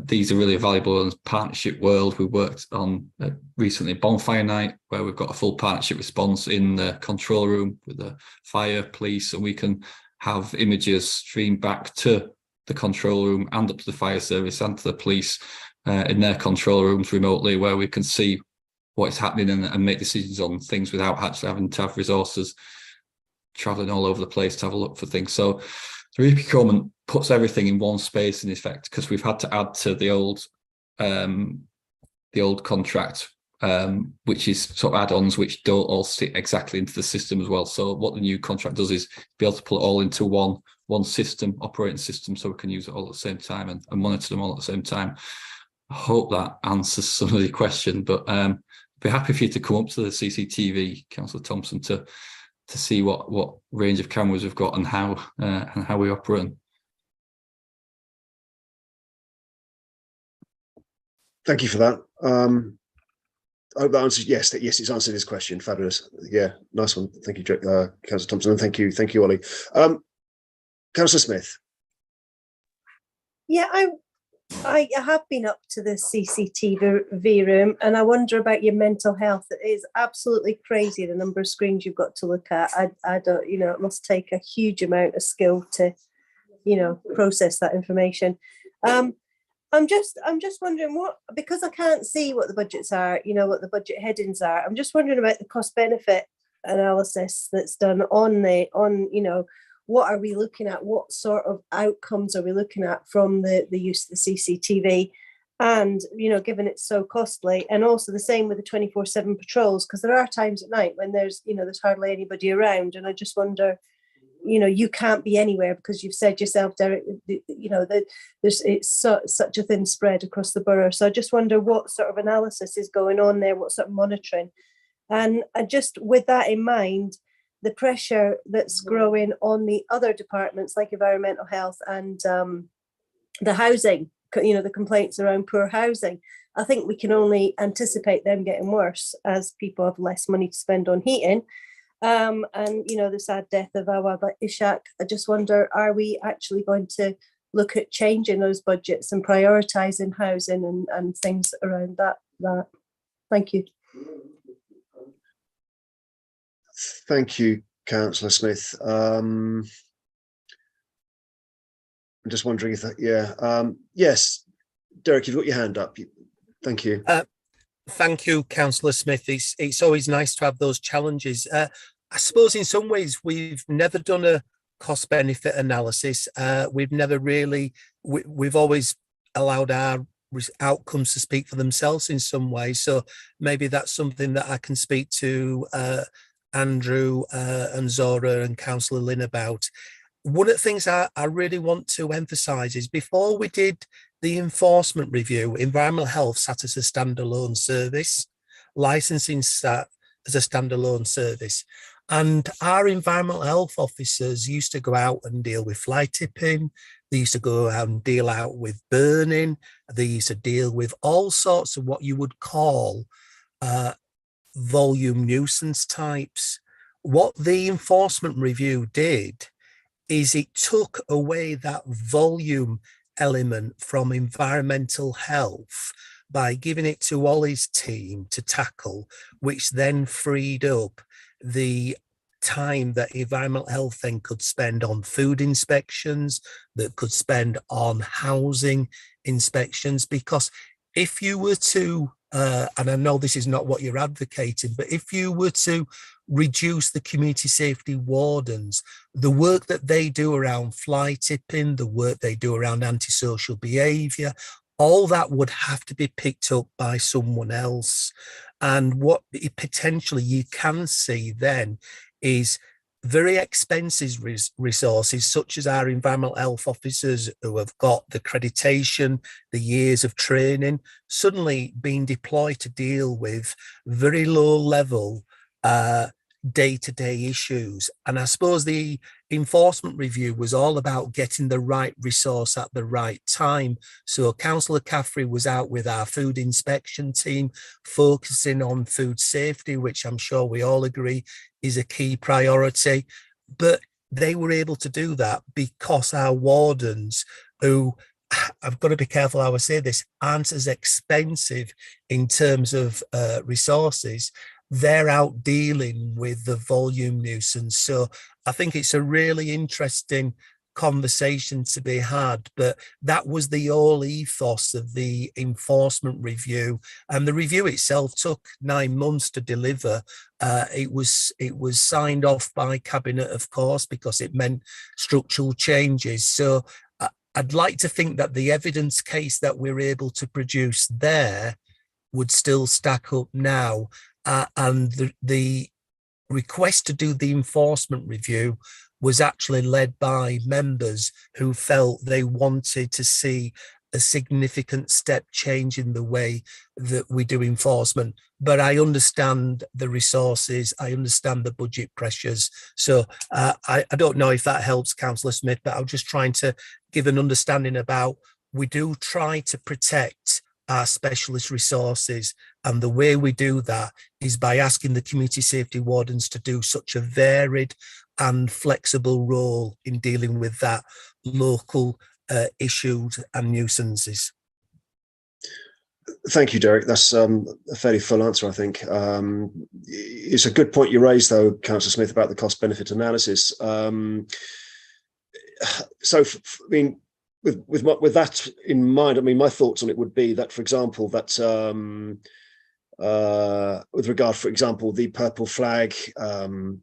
These are really valuable in the partnership world. We worked on recently Bonfire Night, where we've got a full partnership response in the control room with the fire, police, and we can have images streamed back to the control room and up to the fire service and to the police in their control rooms remotely, where we can see what is happening and make decisions on things without actually having to have resources traveling all over the place to have a look for things. So the re-procurement puts everything in one space in effect, because we've had to add to the old contract, which is sort of add-ons which don't all sit exactly into the system as well. So what the new contract does is be able to pull it all into one system, operating system, so we can use it all at the same time and monitor them all at the same time. I hope that answers some of the question, but I'd be happy for you to come up to the CCTV, Councillor Thompson, to see what range of cameras we've got and how we operate. Thank you for that. I hope that answers. Yes, it's answered his question. Fabulous. Yeah, nice one. Thank you, Councillor Thompson, and thank you, Ollie. Councillor Smith. Yeah, I have been up to the CCTV room, and I wonder about your mental health. It is absolutely crazy the number of screens you've got to look at. I don't, it must take a huge amount of skill to, process that information. I'm just wondering because I can't see what the budgets are, what the budget headings are. I'm just wondering about the cost benefit analysis that's done on what are we looking at? What sort of outcomes are we looking at from the use of the CCTV? And, given it's so costly, and also the same with the 24/7 patrols, because there are times at night when there's hardly anybody around. And I just wonder, you can't be anywhere, because you've said yourself, Derek, that it's such a thin spread across the borough. So I just wonder what sort of analysis is going on there, what sort of monitoring. And just with that in mind, the pressure that's growing on the other departments like environmental health and the housing, the complaints around poor housing, I think we can only anticipate them getting worse as people have less money to spend on heating. And the sad death of Awad Ishaq, I just wonder, are we actually going to look at changing those budgets and prioritising housing and things around that? Thank you. Thank you, Councillor Smith. I'm just wondering if yes, Derek, you've got your hand up. Thank you. Thank you, Councillor Smith. It's always nice to have those challenges. I suppose in some ways we've never done a cost benefit analysis. We've never really, we've always allowed our outcomes to speak for themselves in some way. So maybe that's something that I can speak to Andrew and Zora and Councillor Lynn about. One of the things I really want to emphasise is, before we did the enforcement review, environmental health sat as a standalone service, licensing sat as a standalone service. And our environmental health officers used to go out and deal with fly tipping. They used to go out and deal out with burning. They used to deal with all sorts of what you would call volume nuisance types. What the enforcement review did is it took away that volume element from environmental health by giving it to Ollie's team to tackle, which then freed up the time that environmental health then could spend on food inspections, that could spend on housing inspections. Because if you were to, and I know this is not what you're advocating, but if you were to reduce the community safety wardens, the work that they do around fly tipping, the work they do around antisocial behaviour, all that would have to be picked up by someone else. And what potentially you can see then is very expensive resources, such as our environmental health officers who have got the accreditation, the years of training, suddenly being deployed to deal with very low level day-to-day issues. And I suppose the enforcement review was all about getting the right resource at the right time. So Councillor Caffrey was out with our food inspection team, focusing on food safety, which I'm sure we all agree is a key priority. But they were able to do that because our wardens, who, I've got to be careful how I say this, aren't as expensive in terms of resources, they're out dealing with the volume nuisance. So I think it's a really interesting conversation to be had, but that was the whole ethos of the enforcement review. And the review itself took 9 months to deliver. It was signed off by Cabinet, of course, because it meant structural changes. So I'd like to think that the evidence case that we're able to produce there would still stack up now. And the request to do the enforcement review was actually led by members who felt they wanted to see a significant step change in the way that we do enforcement. But I understand the resources, I understand the budget pressures. So I don't know if that helps, Councillor Smith, but I'm just trying to give an understanding about, we do try to protect our specialist resources, and the way we do that is by asking the community safety wardens to do such a varied and flexible role in dealing with that local issues and nuisances. Thank you, Derek. That's a fairly full answer, I think. It's a good point you raised, though, Councillor Smith, about the cost-benefit analysis. I mean, with that in mind, I mean, my thoughts on it would be that, for example, that with regard, for example, the purple flag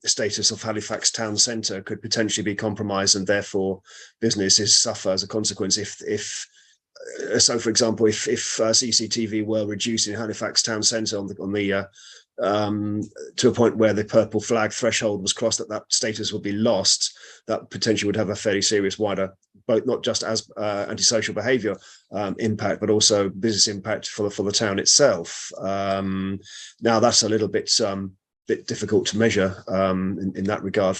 status of Halifax town centre could potentially be compromised, and therefore businesses suffer as a consequence. If for example, if CCTV were reduced in Halifax town centre on the to a point where the purple flag threshold was crossed, that status would be lost, that potentially would have a fairly serious wider, both not just as antisocial behaviour impact, but also business impact for the town itself. Now that's a little bit difficult to measure in that regard.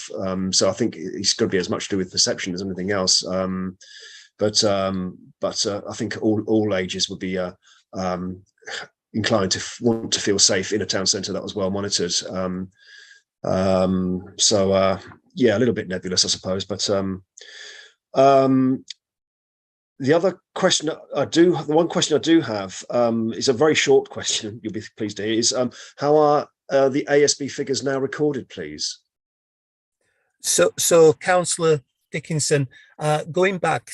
So I think it's going to be as much to do with perception as anything else. But I think all ages would be inclined to want to feel safe in a town centre that was well monitored. Yeah, a little bit nebulous, I suppose. But the other question the one question I do have is a very short question. You'll be pleased to hear, is how are the ASB figures now recorded, please? So Councillor Dickinson, going back,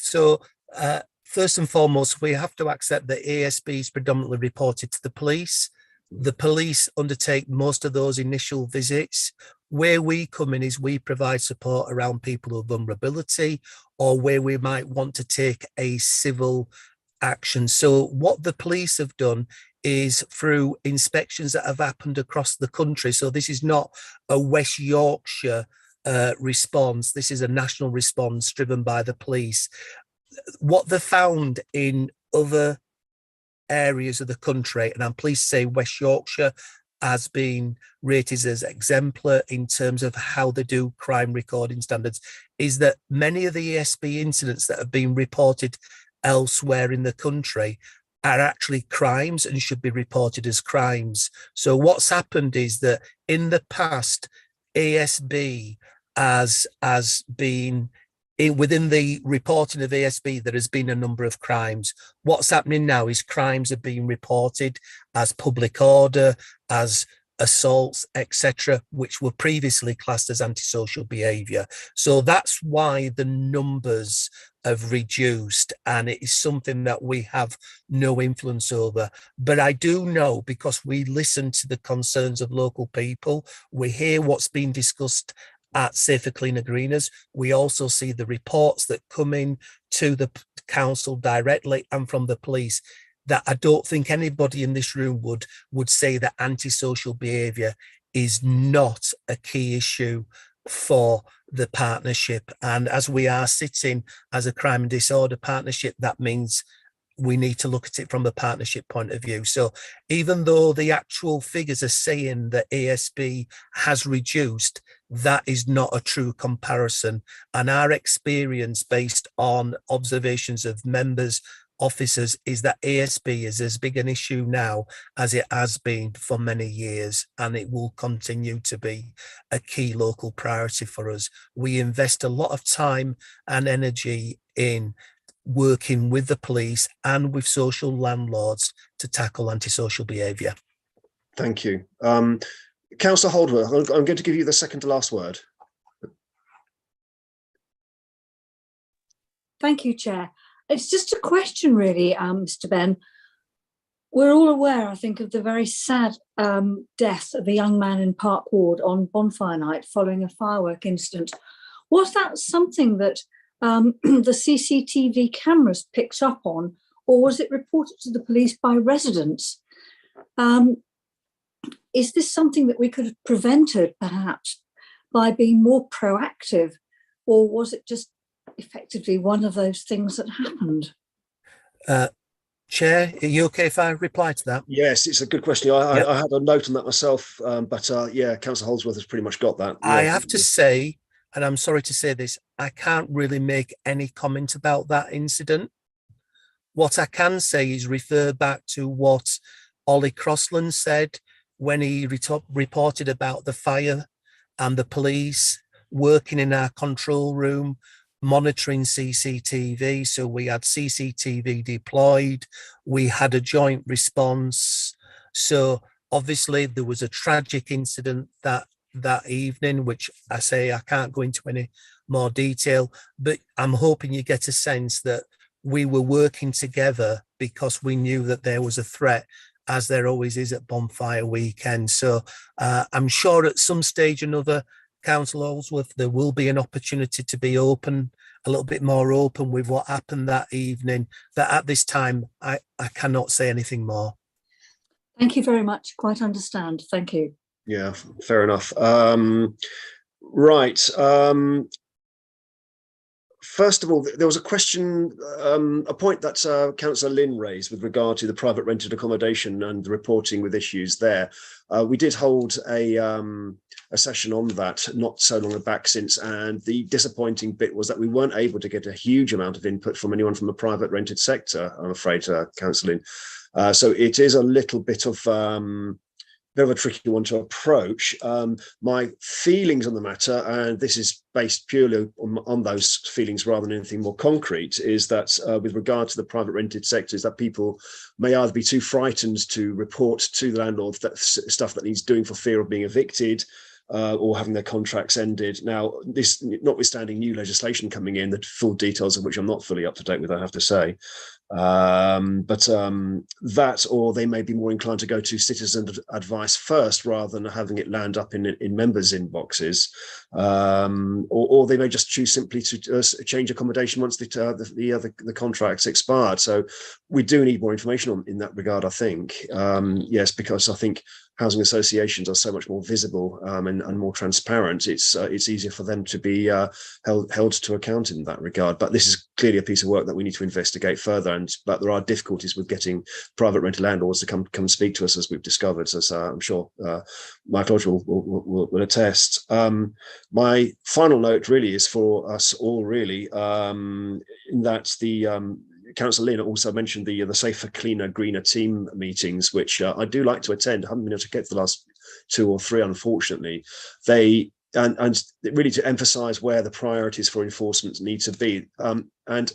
first and foremost, we have to accept that ASB is predominantly reported to the police. The police undertake most of those initial visits. Where we come in is we provide support around people with vulnerability, or where we might want to take a civil action. So what the police have done is, through inspections that have happened across the country, so this is not a West Yorkshire response, this is a national response driven by the police. What they found in other areas of the country, and I'm pleased to say West Yorkshire as being rated as exemplar in terms of how they do crime recording standards is that many of the ESB incidents that have been reported elsewhere in the country are actually crimes and should be reported as crimes. So what's happened is that in the past, ASB has been within the reporting of ASB, there has been a number of crimes. What's happening now is crimes are being reported as public order, as assaults, etc., which were previously classed as antisocial behaviour. So that's why the numbers have reduced, and it is something that we have no influence over. But I do know, because we listen to the concerns of local people, we hear what's being discussed at Safer Cleaner Greeners. We also see the reports that come in to the council directly and from the police, that I don't think anybody in this room would say that antisocial behaviour is not a key issue for the partnership. And as we are sitting as a crime and disorder partnership, that means we need to look at it from a partnership point of view. So even though the actual figures are saying that ASB has reduced, that is not a true comparison. And our experience based on observations of members, officers, is that ASB is as big an issue now as it has been for many years, and it will continue to be a key local priority for us. We invest a lot of time and energy in working with the police and with social landlords to tackle antisocial behaviour. Thank you. Councillor Holdworth, I'm going to give you the second to last word. Thank you, Chair. It's just a question, really, Mr. Ben. We're all aware, I think, of the very sad death of a young man in Park Ward on bonfire night following a firework incident. Was that something that the CCTV cameras picked up on, or was it reported to the police by residents? Is this something that we could have prevented, perhaps, by being more proactive, or was it just effectively one of those things that happened? Chair, are you okay if I reply to that? Yes, it's a good question. I had a note on that myself, but yeah, Councillor Holdsworth has pretty much got that. Yeah. I have to say, and I'm sorry to say this, I can't really make any comment about that incident. What I can say is refer back to what Ollie Crossland said when he reported about the fire and the police working in our control room, monitoring CCTV. So we had CCTV deployed, we had a joint response. So obviously there was a tragic incident that evening, which I say I can't go into any more detail, but I'm hoping you get a sense that we were working together because we knew that there was a threat, as there always is at bonfire weekend. So I'm sure at some stage or another, Councillor Holdsworth, there will be an opportunity to be open, a little bit more open with what happened that evening. But at this time, I cannot say anything more. Thank you very much. Quite understand. Thank you. Yeah, fair enough. Right. First of all, there was a question, a point that Councillor Lynn raised with regard to the private rented accommodation and the reporting with issues there. We did hold a session on that not so long back since, and the disappointing bit was that we weren't able to get a huge amount of input from anyone from the private rented sector, I'm afraid, Councillor Lynn. So it is a little bit of a tricky one to approach. My feelings on the matter, and this is based purely on those feelings rather than anything more concrete, is that with regard to the private rented sector, is that people may either be too frightened to report to the landlord that stuff that needs doing for fear of being evicted, or having their contracts ended. Now, this notwithstanding new legislation coming in, the full details of which I'm not fully up to date with, I have to say. That, or they may be more inclined to go to citizen advice first rather than having it land up in members' inboxes, or they may just choose simply to change accommodation once the contract's expired. So we do need more information in that regard, I think. Yes, because I think housing associations are so much more visible and more transparent. It's easier for them to be held to account in that regard. But this is clearly a piece of work that we need to investigate further, but there are difficulties with getting private rental landlords to come speak to us, as we've discovered, as I'm sure Michael will attest. My final note really is for us all, really, in that the Councillor Lynn also mentioned the Safer, Cleaner, Greener team meetings, which I do like to attend. I haven't been able to get to the last 2 or 3, unfortunately. And really to emphasise where the priorities for enforcement need to be. And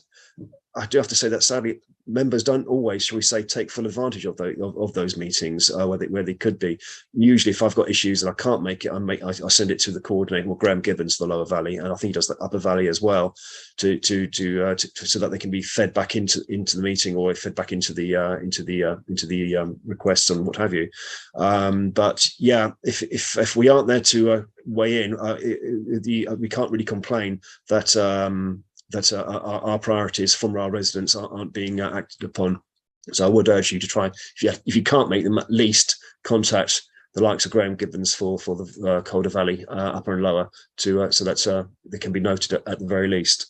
I do have to say that sadly, members don't always, shall we say, take full advantage of those meetings where they could be. Usually, if I've got issues and I can't make it, I send it to the coordinator, Graham Gibbons, the Lower Valley, and I think he does the Upper Valley as well, so that they can be fed back into the meeting or fed back into the requests and what have you. But yeah, if we aren't there to weigh in, we can't really complain that our priorities from our residents aren't being acted upon. So I would urge you to try, if you can't make them, at least contact the likes of Graham Gibbons for the Calder Valley, Upper and Lower, so that they can be noted at the very least.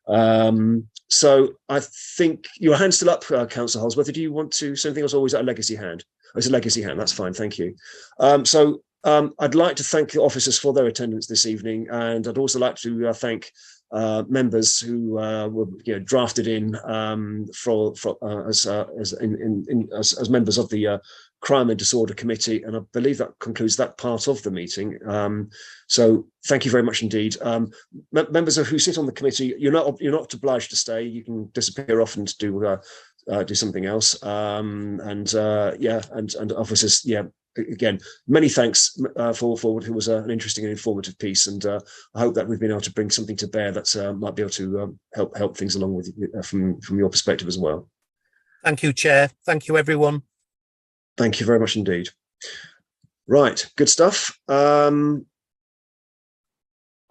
So I think your hand's still up, Councillor Holsworth. Do you want to say anything else, or is that a legacy hand? Oh, it's a legacy hand. That's fine. Thank you. I'd like to thank the officers for their attendance this evening, and I'd also like to thank members who were drafted in as members of the Crime and Disorder Committee, and I believe that concludes that part of the meeting. So thank you very much indeed. Members who sit on the committee, you're not obliged to stay. You can disappear off and do something else. And officers, again, many thanks for what was an interesting and informative piece, and I hope that we've been able to bring something to bear that might be able to help things along with from your perspective as well. Thank you, Chair. Thank you, everyone. Thank you very much indeed. Right, good stuff.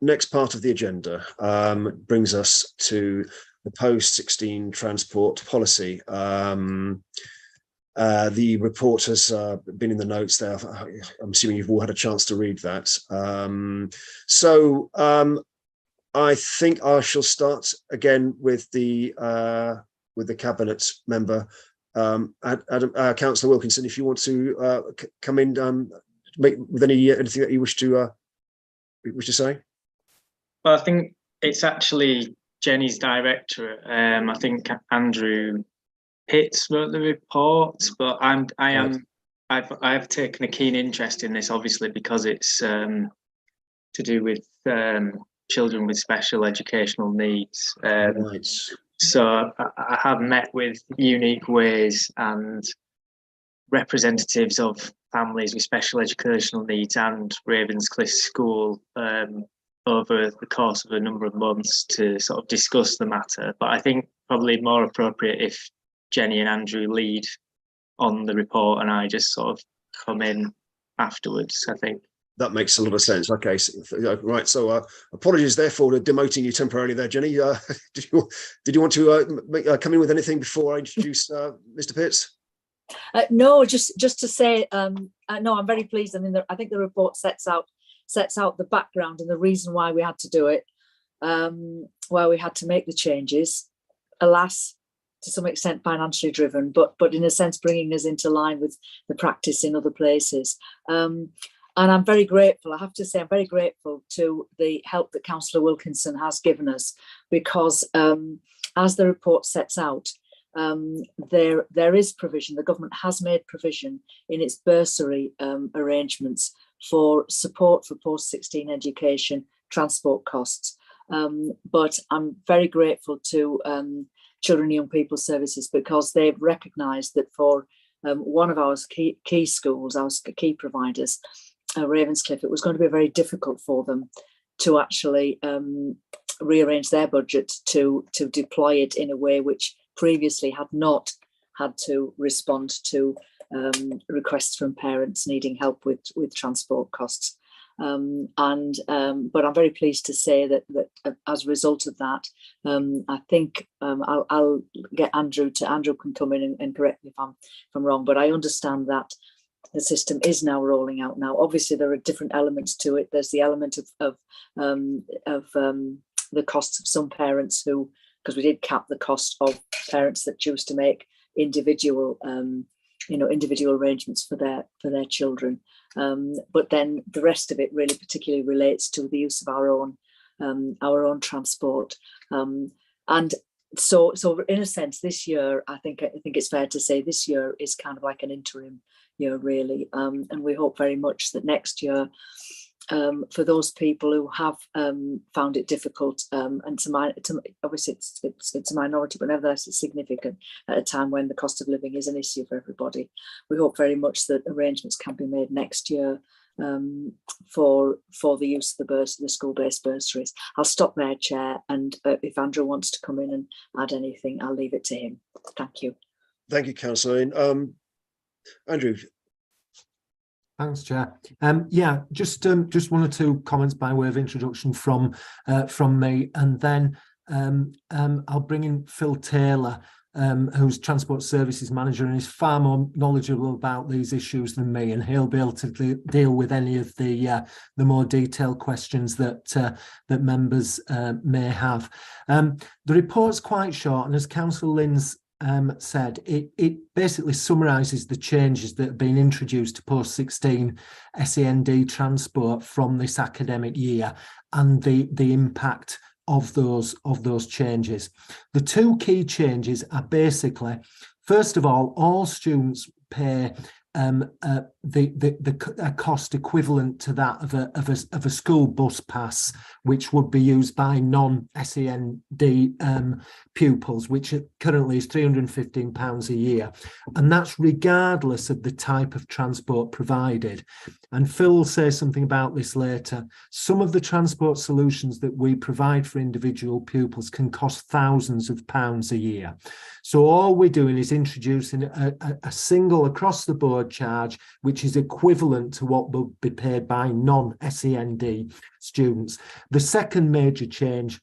Next part of the agenda brings us to the post-16 transport policy. The report has been in the notes there. I'm assuming you've all had a chance to read that. I think I shall start again with the cabinet member, Councillor Wilkinson. If you want to come in, with anything that you wish to say. Well, I think it's actually Jenny's directorate. I think Andrew Pitts wrote the report, but I've taken a keen interest in this, obviously, because it's to do with children with special educational needs. Right. So I have met with Unique Ways and representatives of families with special educational needs and Ravenscliffe School over the course of a number of months to sort of discuss the matter. But I think probably more appropriate if Jenny and Andrew lead on the report and I just sort of come in afterwards, I think. That makes a lot of sense. Okay, right. So apologies there for demoting you temporarily there, Jenny. Did you want to come in with anything before I introduce Mr. Pitts? No, just to say, no, I'm very pleased. I mean, I think the report sets out the background and the reason why we had to do it, why we had to make the changes. Alas, to some extent financially driven, but in a sense bringing us into line with the practice in other places. And I'm very grateful, I have to say, I'm very grateful to the help that Councillor Wilkinson has given us, because as the report sets out, there is provision, the government has made provision in its bursary arrangements for support for post-16 education transport costs. But I'm very grateful to Children and Young People Services, because they've recognised that for one of our key schools, our key providers, Ravenscliffe, it was going to be very difficult for them to actually rearrange their budget to deploy it in a way which previously had not had to respond to requests from parents needing help with transport costs. But I'm very pleased to say that as a result of that, I think I'll get Andrew can come in and correct me if I'm wrong, but I understand that the system is now rolling out now. Obviously, there are different elements to it. There's the element of the costs of some parents who because we did cap the cost of parents that choose to make individual individual arrangements for their children. But then the rest of it really particularly relates to the use of our own transport. And so in a sense, this year, I think it's fair to say this year is kind of like an interim year, really. And we hope very much that next year, for those people who have found it difficult, and obviously it's a minority, but nevertheless it's significant at a time when the cost of living is an issue for everybody. We hope very much that arrangements can be made next year for the use of the school-based bursaries. I'll stop there, Chair, and if Andrew wants to come in and add anything, I'll leave it to him. Thank you. Thank you, Councillor. Andrew. Thanks, Chair. Yeah, just one or two comments by way of introduction from me, and then I'll bring in Phil Taylor, who's Transport Services Manager and is far more knowledgeable about these issues than me, and he'll be able to deal with any of the more detailed questions that members may have. The report's quite short, and as Councillor Lynn's said, it basically summarises the changes that have been introduced to post-16 SEND transport from this academic year and the impact of those changes. The two key changes are basically, first of all students pay a cost equivalent to that of a school bus pass, which would be used by non-SEND pupils, which currently is £315 a year, and that's regardless of the type of transport provided. And Phil will say something about this later. Some of the transport solutions that we provide for individual pupils can cost thousands of pounds a year. So all we're doing is introducing a single across-the-board charge, which is equivalent to what will be paid by non-SEND students. The second major change,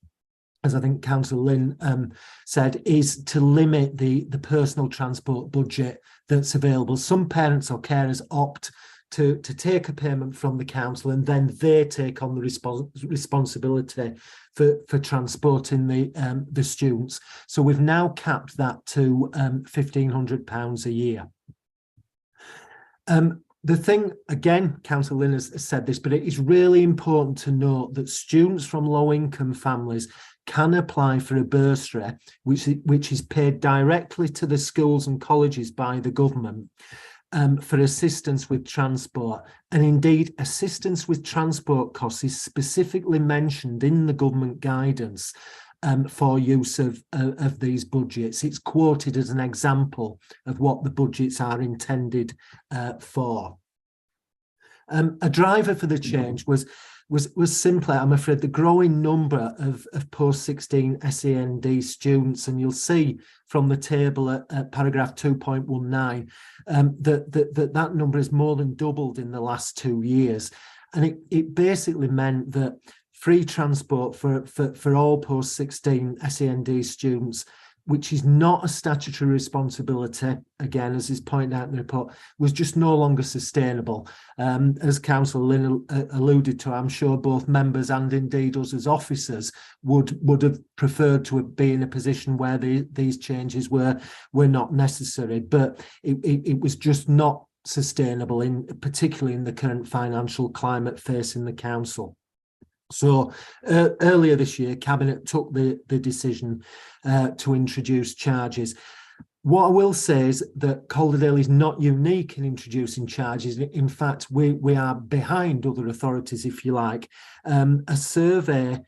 as I think Councillor Lynn said, is to limit the personal transport budget that's available. Some parents or carers opt to take a payment from the council, and then they take on the responsibility for transporting the students. So we've now capped that to £1,500 a year. The thing, again, Councillor Lynn has said this, but it is really important to note that students from low-income families can apply for a bursary, which is paid directly to the schools and colleges by the government, for assistance with transport. And indeed, assistance with transport costs is specifically mentioned in the government guidance for use of these budgets. It's quoted as an example of what the budgets are intended for. A driver for the change was simply, I'm afraid, the growing number of post-16 SEND students, and you'll see from the table at paragraph 2.19 that number has more than doubled in the last 2 years. And it basically meant that free transport for all post-16 SEND students, which is not a statutory responsibility, again, as is pointed out in the report, was just no longer sustainable. As Councillor Lynn alluded to, I'm sure both members and indeed us as officers would have preferred to be in a position where these changes were not necessary, but it was just not sustainable, particularly in the current financial climate facing the council. So earlier this year, Cabinet took the decision to introduce charges. What I will say is that Calderdale is not unique in introducing charges. In fact, we are behind other authorities, if you like. A survey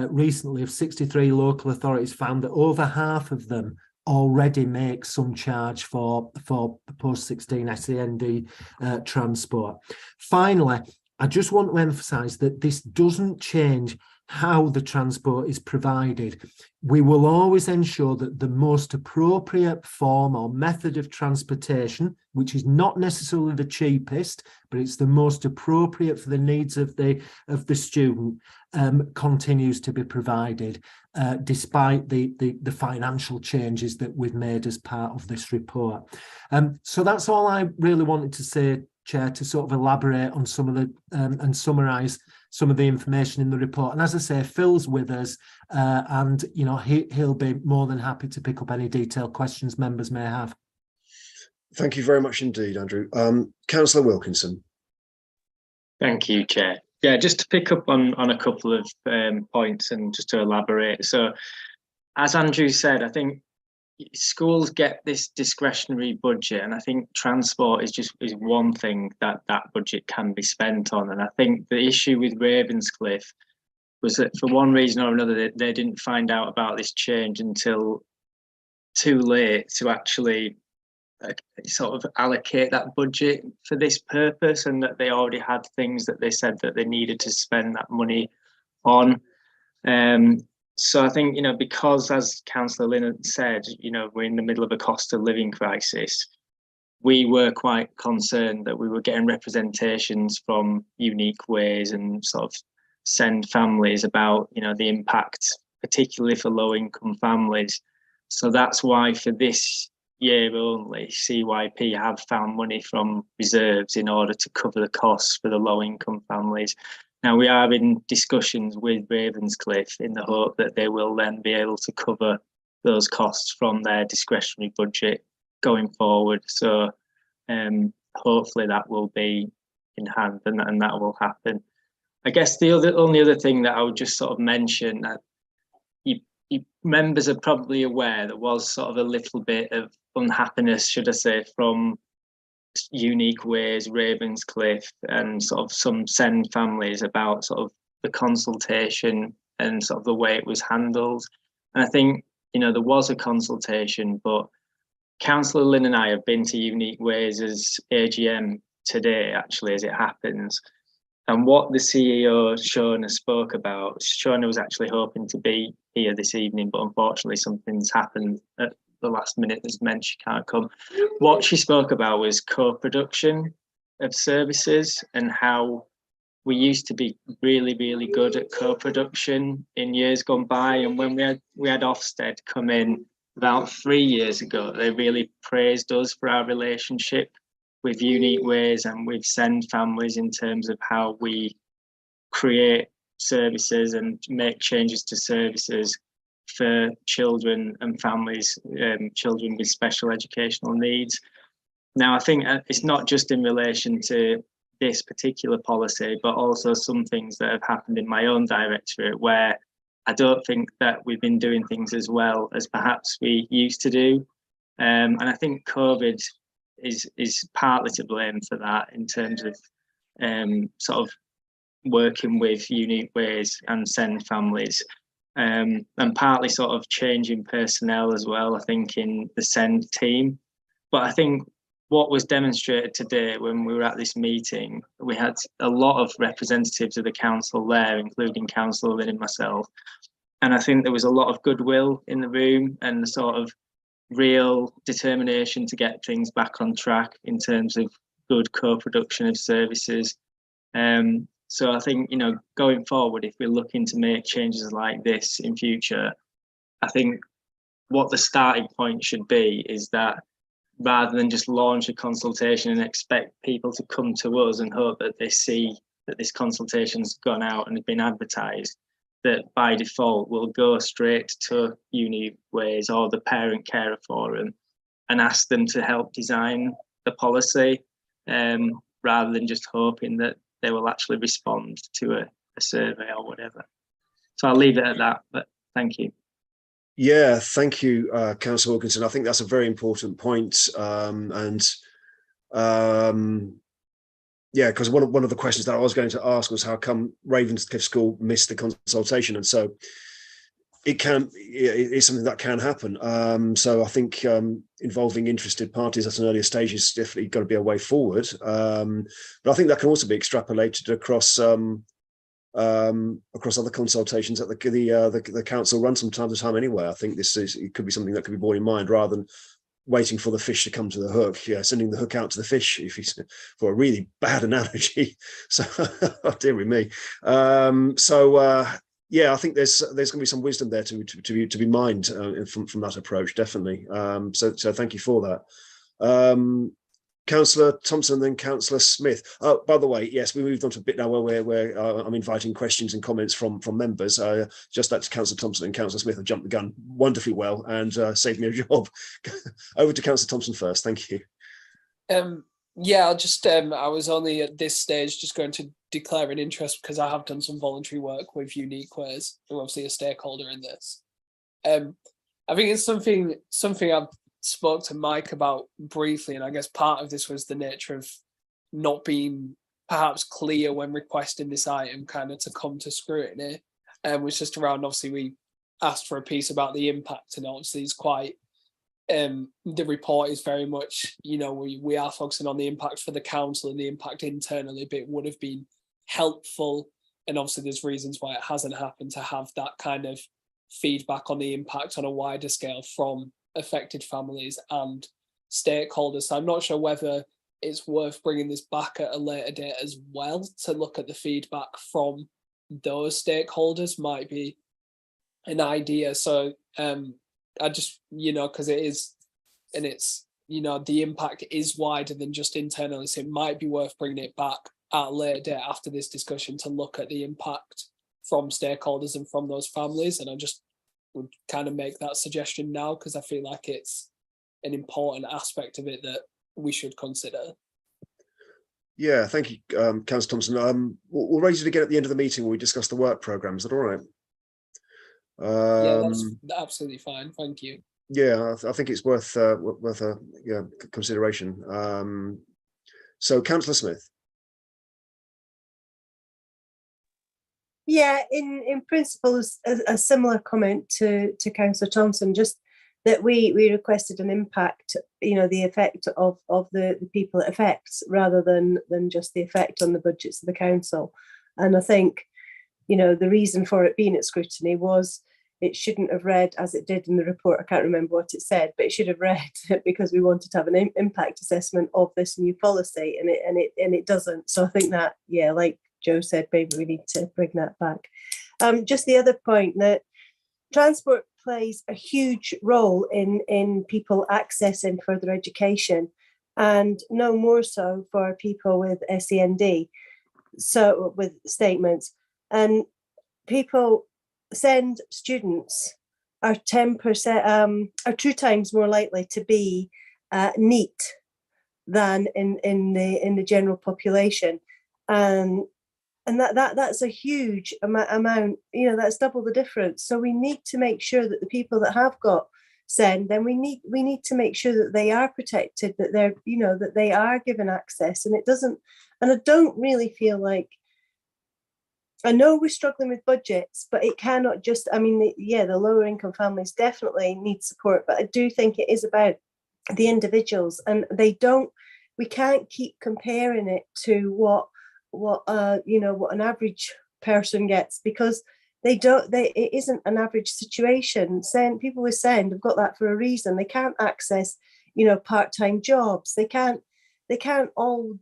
recently of 63 local authorities found that over half of them already make some charge for post-16 SEND transport. Finally, I just want to emphasise that this doesn't change how the transport is provided. We will always ensure that the most appropriate form or method of transportation, which is not necessarily the cheapest, but it's the most appropriate for the needs of the student, continues to be provided, despite the financial changes that we've made as part of this report. So that's all I really wanted to say Chair, to sort of elaborate on some of the and summarise some of the information in the report. And as I say, Phil's with us, and you know he'll be more than happy to pick up any detailed questions members may have. Thank you very much indeed, Andrew. Councillor Wilkinson. Thank you, Chair. Yeah, just to pick up on a couple of points and just to elaborate. So, as Andrew said, I think schools get this discretionary budget, and I think transport is one thing that budget can be spent on. And I think the issue with Ravenscliffe was that for one reason or another, they didn't find out about this change until too late to actually sort of allocate that budget for this purpose, and that they already had things that they said that they needed to spend that money on. So I think, because as Councillor Lynn said, we're in the middle of a cost of living crisis. We were quite concerned that we were getting representations from Unique Ways and sort of Send Families about, the impact, particularly for low income families. So that's why for this year only, CYP have found money from reserves in order to cover the costs for the low income families. Now, we are in discussions with Ravenscliffe in the hope that they will then be able to cover those costs from their discretionary budget going forward. So hopefully that will be in hand and that will happen. I guess the only other thing that I would just sort of mention, that you members are probably aware there was sort of a little bit of unhappiness, should I say, from Unique Ways, Ravenscliffe, and sort of some Send Families about sort of the consultation and sort of the way it was handled. And I think, there was a consultation, but Councillor Lynn and I have been to Unique Ways as AGM today, actually, as it happens. And what the CEO, Shona, spoke about, Shona was actually hoping to be here this evening, but unfortunately something's happened at the last minute that's meant she can't come. What she spoke about was co-production of services and how we used to be really, really good at co-production in years gone by. And when we had Ofsted come in about 3 years ago, they really praised us for our relationship with Unique Ways and with Send Families in terms of how we create services and make changes to services for children and families, children with special educational needs. Now, I think it's not just in relation to this particular policy, but also some things that have happened in my own directorate where I don't think that we've been doing things as well as perhaps we used to do. And I think COVID is partly to blame for that in terms of sort of working with Unique Ways and Send Families. And partly sort of changing personnel as well, I think, in the Send team. But I think what was demonstrated today when we were at this meeting, we had a lot of representatives of the council there, including Councillor Lynn and myself. And I think there was a lot of goodwill in the room and the sort of real determination to get things back on track in terms of good co-production of services. So I think, going forward, if we're looking to make changes like this in future, I think what the starting point should be is that rather than just launch a consultation and expect people to come to us and hope that they see that this consultation's gone out and has been advertised, that by default we'll go straight to Unique Ways or the Parent Carer Forum and ask them to help design the policy, rather than just hoping that they will actually respond to a survey or whatever. So I'll leave it at that, but thank you. Yeah, thank you, Councillor Wilkinson. I think that's a very important point. Yeah, because one of the questions that I was going to ask was how come Ravenscliffe School missed the consultation, and so it's something that can happen. So I think involving interested parties at an earlier stage is definitely got to be a way forward. But I think that can also be extrapolated across other consultations that the council runs from time to time anyway. I think it could be something that could be borne in mind rather than waiting for the fish to come to the hook. Yeah, sending the hook out to the fish, for a really bad analogy. So, oh, dear me. Yeah, I think there's going to be some wisdom there to be mined from that approach, definitely. So thank you for that. Councillor Thompson, then Councillor Smith. By the way, yes, we moved on to a bit now where I'm inviting questions and comments from members. Just that Councillor Thompson and Councillor Smith have jumped the gun wonderfully well and saved me a job. Over to Councillor Thompson first. Thank you. Yeah, I'll just, I was only at this stage just going to declare an interest because I have done some voluntary work with Unique Ways, who are obviously a stakeholder in this. I think it's something I've spoke to Mike about briefly, and I guess part of this was the nature of not being perhaps clear when requesting this item kind of to come to scrutiny, and was just around, obviously we asked for a piece about the impact, and obviously it's quite, the report is very much, you know, we are focusing on the impact for the council and the impact internally, but it would have been helpful, and obviously there's reasons why it hasn't happened, to have that kind of feedback on the impact on a wider scale from affected families and stakeholders. So I'm not sure whether it's worth bringing this back at a later date as well to look at the feedback from those stakeholders, might be an idea. So I just, you know, because it is, and it's, you know, the impact is wider than just internally, so it might be worth bringing it back at a later date after this discussion to look at the impact from stakeholders and from those families. And I just would kind of make that suggestion now because I feel like it's an important aspect of it that we should consider. Yeah, thank you, Councillor Thompson. We'll raise it again at the end of the meeting when we discuss the work programme. Is that all right? Yeah, that's absolutely fine. Thank you. Yeah, I think it's worth a consideration. So, Councillor Smith. Yeah, in principle, a similar comment to Councillor Thompson, just that we requested an impact, you know, the effect of the people it affects, rather than just the effect on the budgets of the council. And I think, you know, the reason for it being at scrutiny was it shouldn't have read as it did in the report. I can't remember what it said, but it should have read because we wanted to have an impact assessment of this new policy, and it doesn't. So I think that, yeah, like Joe said, maybe we need to bring that back. Just the other point, that transport plays a huge role in people accessing further education, and no more so for people with SEND, so with statements. And people, SEND students are 10%, are 2 times more likely to be NEET than in the general population, and that's a huge amount, you know, that's double the difference. So we need to make sure that the people that have got SEND, then we need to make sure that they are protected, that they're, you know, that they are given access. And it doesn't, and I don't really feel like, I know we're struggling with budgets, but it cannot just, I mean, yeah, the lower income families definitely need support, but I do think it is about the individuals, and we can't keep comparing it to what an average person gets, because it isn't an average situation. People with SEND have got that for a reason. They can't access, you know, part-time jobs. They can't all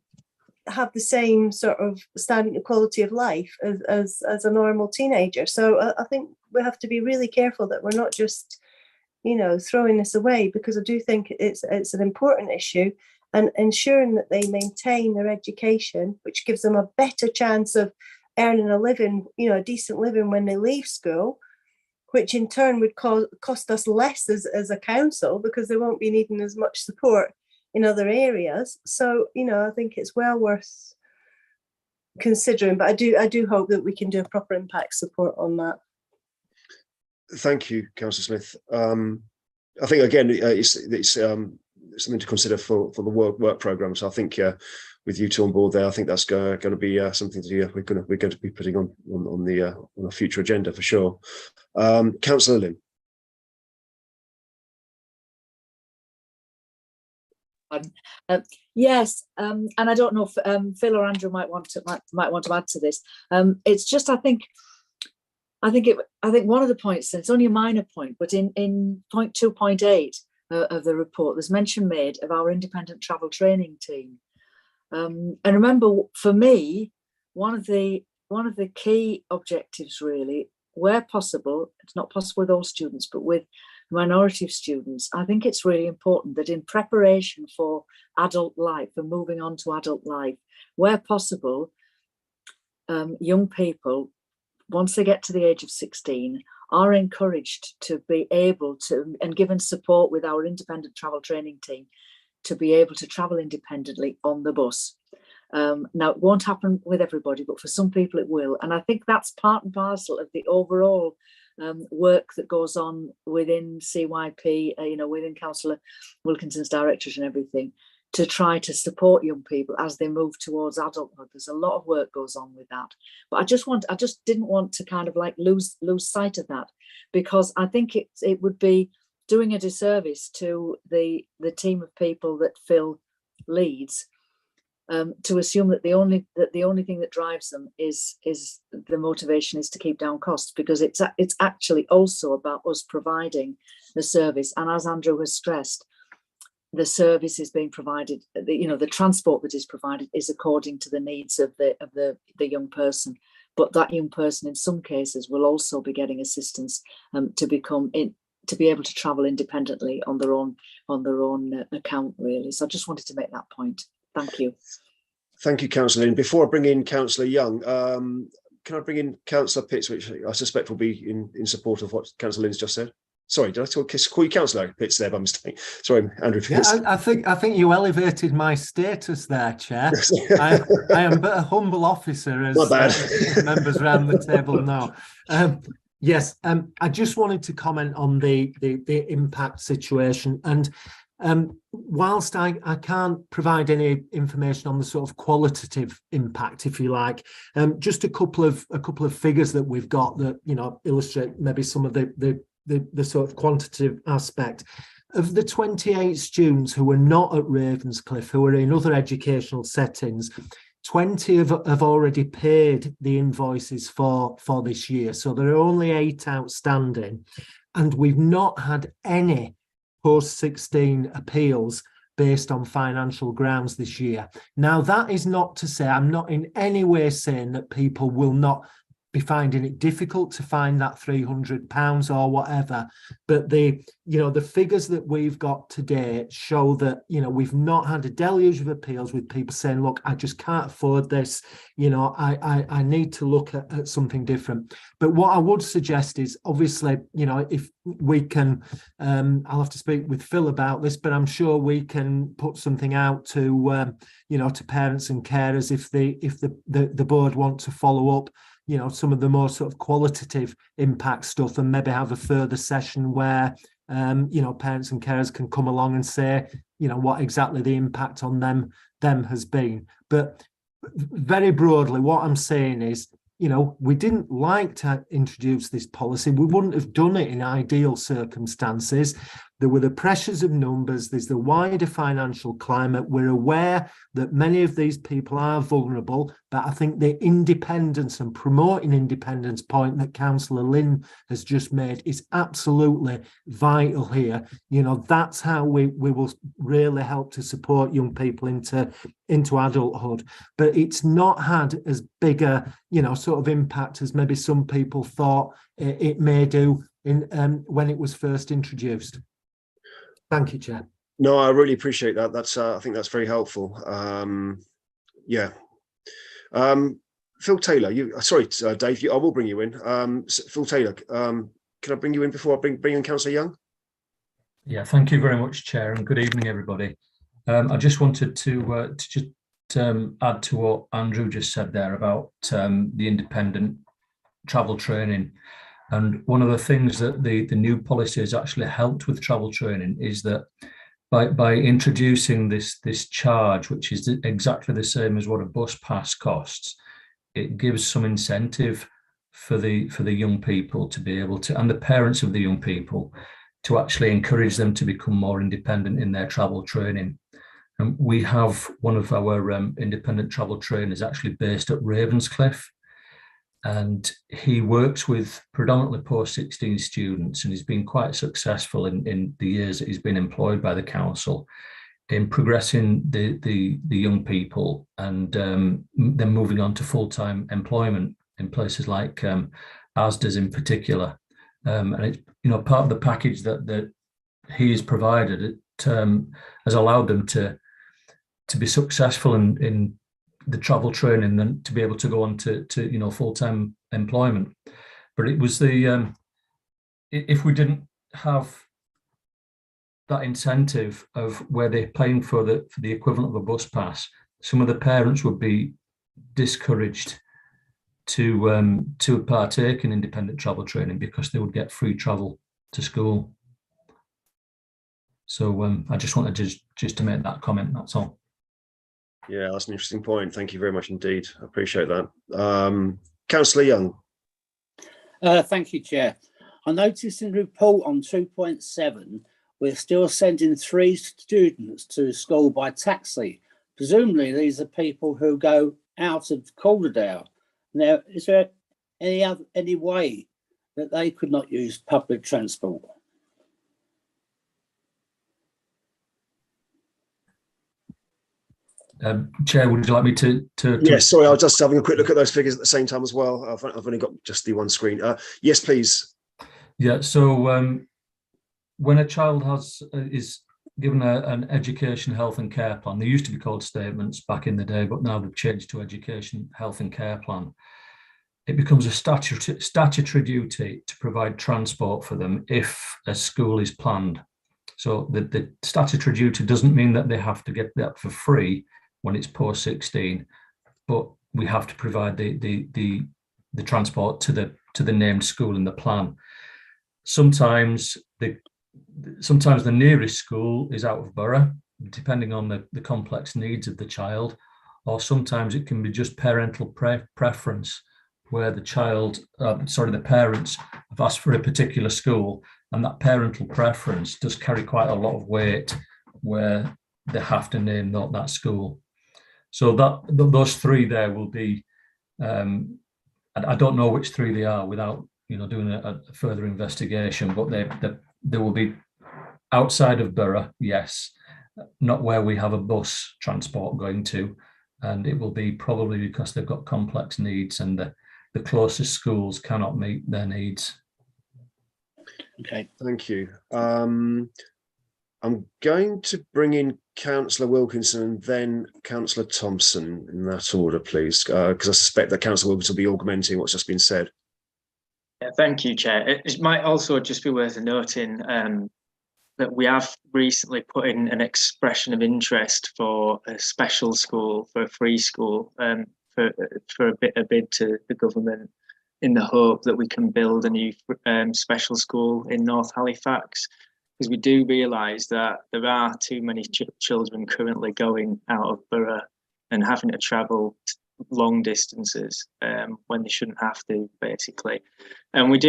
have the same sort of standard of quality of life as a normal teenager. So I think we have to be really careful that we're not just, you know, throwing this away, because I do think it's an important issue, and ensuring that they maintain their education, which gives them a better chance of earning a living, you know, a decent living when they leave school, which in turn would cost us less as a council, because they won't be needing as much support in other areas. So, you know, I think it's well worth considering, but I do hope that we can do a proper impact support on that. Thank you, Councillor Smith. I think, again, it's something to consider for the work programme. So I think with you two on board there, I think that's going to be something we're going to be putting on a future agenda for sure. Councillor Lynn. Yes, and I don't know if Phil or Andrew might want to add to this. It's just, I think one of the points, and it's only a minor point, but in point 2.8 of the report, there's mention made of our independent travel training team. And remember, for me, one of the key objectives, really, where possible, it's not possible with all students, but with minority of students, I think it's really important that in preparation for adult life and moving on to adult life, where possible, young people, once they get to the age of 16, are encouraged to be able to, and given support with our independent travel training team, to be able to travel independently on the bus. Now, it won't happen with everybody, but for some people it will. And I think that's part and parcel of the overall work that goes on within CYP, within Councillor Wilkinson's directorate and everything, to try to support young people as they move towards adulthood. There's a lot of work goes on with that. But I just didn't want to kind of like lose sight of that, because I think it would be doing a disservice to the team of people that Phil leads, to assume that the only thing that drives them is the motivation is to keep down costs, because it's actually also about us providing the service. And as Andrew has stressed, the service is being provided, the transport that is provided is according to the needs of the young person. But that young person in some cases will also be getting assistance to be able to travel independently on their own account, really. So I just wanted to make that point. Thank you. Thank you, Councillor Lynn. Before I bring in Councillor Young, can I bring in Councillor Pitts, which I suspect will be in support of what Councillor Lynn's just said? Sorry, did I call you Councillor Pitts there by mistake? Sorry, Andrew Pitts. Yeah, I think you elevated my status there, Chair. I am but a humble officer, as members around the table know. Yes, I just wanted to comment on the impact situation. And whilst I can't provide any information on the sort of qualitative impact, if you like, just a couple of figures that we've got that illustrate maybe some of the sort of quantitative aspect. Of the 28 students who were not at Ravenscliffe, who were in other educational settings, 20 have already paid the invoices for this year. So there are only 8 outstanding, and we've not had any post-16 appeals based on financial grounds this year. Now, that is not to say, I'm not in any way saying that people will not be finding it difficult to find that £300 or whatever, but the figures that we've got today show that we've not had a deluge of appeals with people saying, look, I just can't afford this, I need to look at something different. But what I would suggest is, obviously, if we can, I'll have to speak with Phil about this, but I'm sure we can put something out to to parents and carers if the board want to follow up some of the more sort of qualitative impact stuff, and maybe have a further session where parents and carers can come along and say what exactly the impact on them has been. But very broadly, what I'm saying is, we didn't like to introduce this policy. We wouldn't have done it in ideal circumstances. There were the pressures of numbers. There's the wider financial climate. We're aware that many of these people are vulnerable, but I think the independence and promoting independence point that Councillor Lynn has just made is absolutely vital here. That's how we will really help to support young people into adulthood. But it's not had as big a sort of impact as maybe some people thought it may do when it was first introduced. Thank you, Chair. No, I really appreciate that. That's I think that's very helpful. Phil Taylor, Dave, I will bring you in. Phil Taylor, can I bring you in before I bring in Councillor Young? Yeah, thank you very much, Chair, and good evening, everybody. I just wanted to just add to what Andrew just said there about the independent travel training. And one of the things that the new policy has actually helped with travel training is that by introducing this charge, which is exactly the same as what a bus pass costs, it gives some incentive for the young people to be able to, and the parents of the young people, to actually encourage them to become more independent in their travel training. And we have one of our independent travel trainers actually based at Ravenscliffe, and he works with predominantly post-16 students, and he's been quite successful in the years that he's been employed by the council in progressing the young people and then moving on to full-time employment in places like Asda's in particular. and it's, part of the package that he has provided. It has allowed them to be successful in the travel training and to be able to go on to full-time employment. But it was if we didn't have that incentive of where they're paying for the equivalent of a bus pass, some of the parents would be discouraged to partake in independent travel training because they would get free travel to school. So I just wanted just to make that comment, that's all. Yeah, that's an interesting point. Thank you very much indeed. I appreciate that. Councillor Young. Thank you, Chair. I noticed in the report on 2.7, we're still sending 3 students to school by taxi. Presumably, these are people who go out of Calderdale. Now, is there any way that they could not use public transport? Chair, would you like me to? Yes, sorry, I was just having a quick look at those figures at the same time as well. I've only got just the one screen. Yes, please. Yeah, so when a child is given an education, health and care plan, they used to be called statements back in the day, but now they've changed to education, health and care plan. It becomes a statutory duty to provide transport for them if a school is planned. So the statutory duty doesn't mean that they have to get that for free when it's post 16, but we have to provide the transport to the named school in the plan. Sometimes the nearest school is out of borough, depending on the complex needs of the child, or sometimes it can be just parental preference, where the parents have asked for a particular school, and that parental preference does carry quite a lot of weight where they have to name that school. So those 3 there will be, I don't know which 3 they are without doing a further investigation, but they will be outside of borough, yes, not where we have a bus transport going to, and it will be probably because they've got complex needs and the closest schools cannot meet their needs. Okay, thank you. I'm going to bring in Councillor Wilkinson and then Councillor Thompson in that order, please, because I suspect that Councillor Wilkinson will be augmenting what's just been said. Yeah, thank you, Chair. It might also just be worth noting that we have recently put in an expression of interest for a special school, for a free school, for a bid to the government, in the hope that we can build a new special school in North Halifax, because we do realise that there are too many children currently going out of borough and having to travel long distances when they shouldn't have to, basically. And we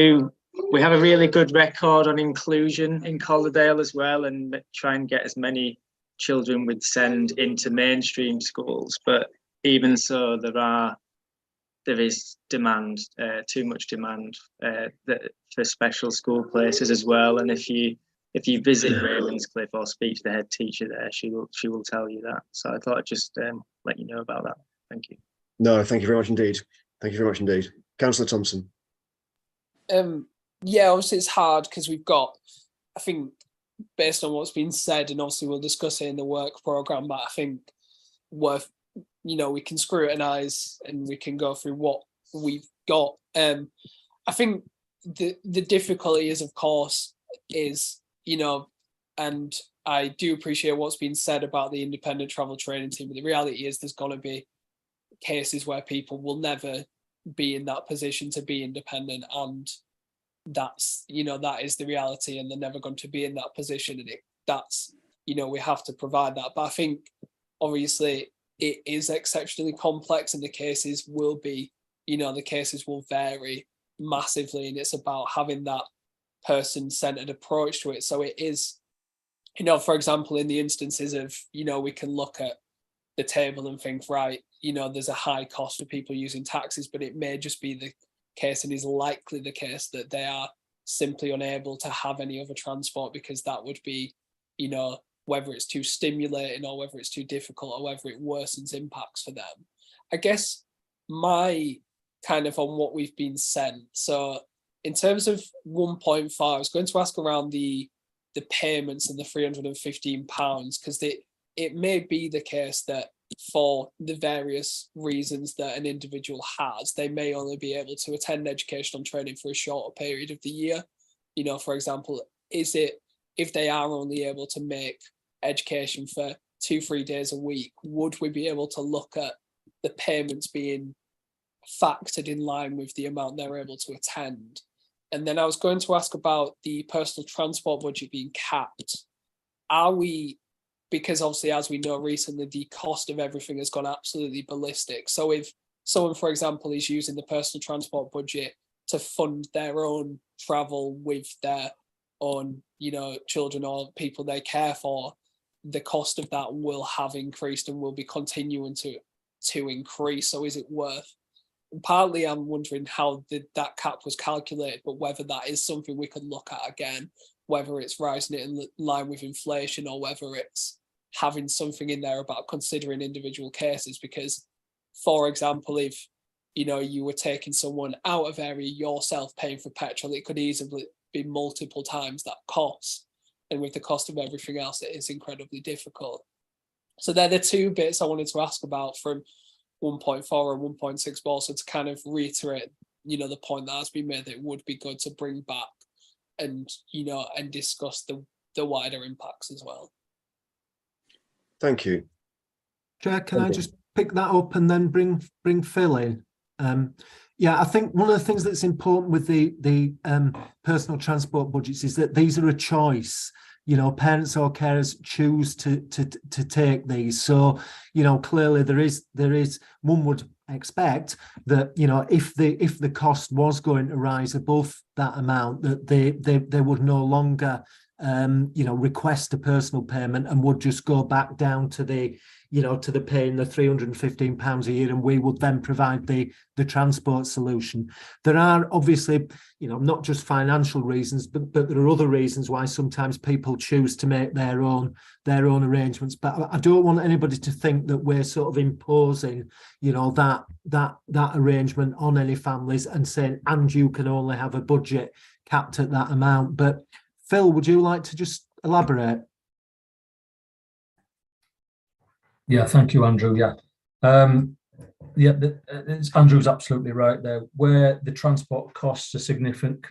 have a really good record on inclusion in Calderdale as well, and try and get as many children with SEND into mainstream schools. But even so, there is demand, too much demand for special school places as well. And if you visit Ravenscliffe or speak to the head teacher there, she will tell you that. So I thought I'd just let you know about that. Thank you. No, thank you very much indeed. Thank you very much indeed. Councillor Thompson. Yeah, obviously it's hard because we've got, I think, based on what's been said, and obviously we'll discuss it in the work programme, but I think we can scrutinise and we can go through what we've got. I think the difficulty is, of course, and I do appreciate what's been said about the independent travel training team, but the reality is there's going to be cases where people will never be in that position to be independent, and that's that is the reality, and they're never going to be in that position, and we have to provide that. But I think obviously it is exceptionally complex, and the cases will vary massively, and it's about having that person-centered approach to it. So it is, for example, in the instances of we can look at the table and think, right, there's a high cost of people using taxis, but it may just be the case, and is likely the case, that they are simply unable to have any other transport because that would be, whether it's too stimulating or whether it's too difficult or whether it worsens impacts for them. I guess my kind of on what we've been sent. So In terms of 1.5, I was going to ask around the payments and the £315 because it may be the case that for the various reasons that an individual has, they may only be able to attend educational training for a shorter period of the year. You know, for example, is it if they are only able to make education for 2-3 days a week, would we be able to look at the payments being factored in line with the amount they're able to attend? And then I was going to ask about the personal transport budget being capped. Are we, because obviously, as we know recently, the cost of everything has gone absolutely ballistic. So if someone, for example, is using the personal transport budget to fund their own travel with their own, children or people they care for, the cost of that will have increased and will be continuing to increase. So is it worth? Partly I'm wondering how that cap was calculated, but whether that is something we could look at again, whether it's rising it in line with inflation or whether it's having something in there about considering individual cases. Because, for example, if you were taking someone out of area yourself paying for petrol, it could easily be multiple times that cost. And with the cost of everything else, it is incredibly difficult. So they're the two bits I wanted to ask about from 1.4 and 1.6, but also to kind of reiterate, the point that has been made that it would be good to bring back and, and discuss the wider impacts as well. Thank you. Chair, can I just pick that up and then bring Phil in? Yeah, I think one of the things that's important with the personal transport budgets is that these are a choice. Parents or carers choose to take these. So, clearly there is one would expect that, if the cost was going to rise above that amount, that they would no longer request a personal payment and would just go back down to the paying the £315 a year, and we would then provide the transport solution. There are obviously, not just financial reasons, but there are other reasons why sometimes people choose to make their own arrangements. But I don't want anybody to think that we're sort of imposing, that arrangement on any families and saying, and you can only have a budget capped at that amount. But Phil, would you like to just elaborate? Yeah, thank you, Andrew. Yeah, Andrew's absolutely right there. Where the transport costs are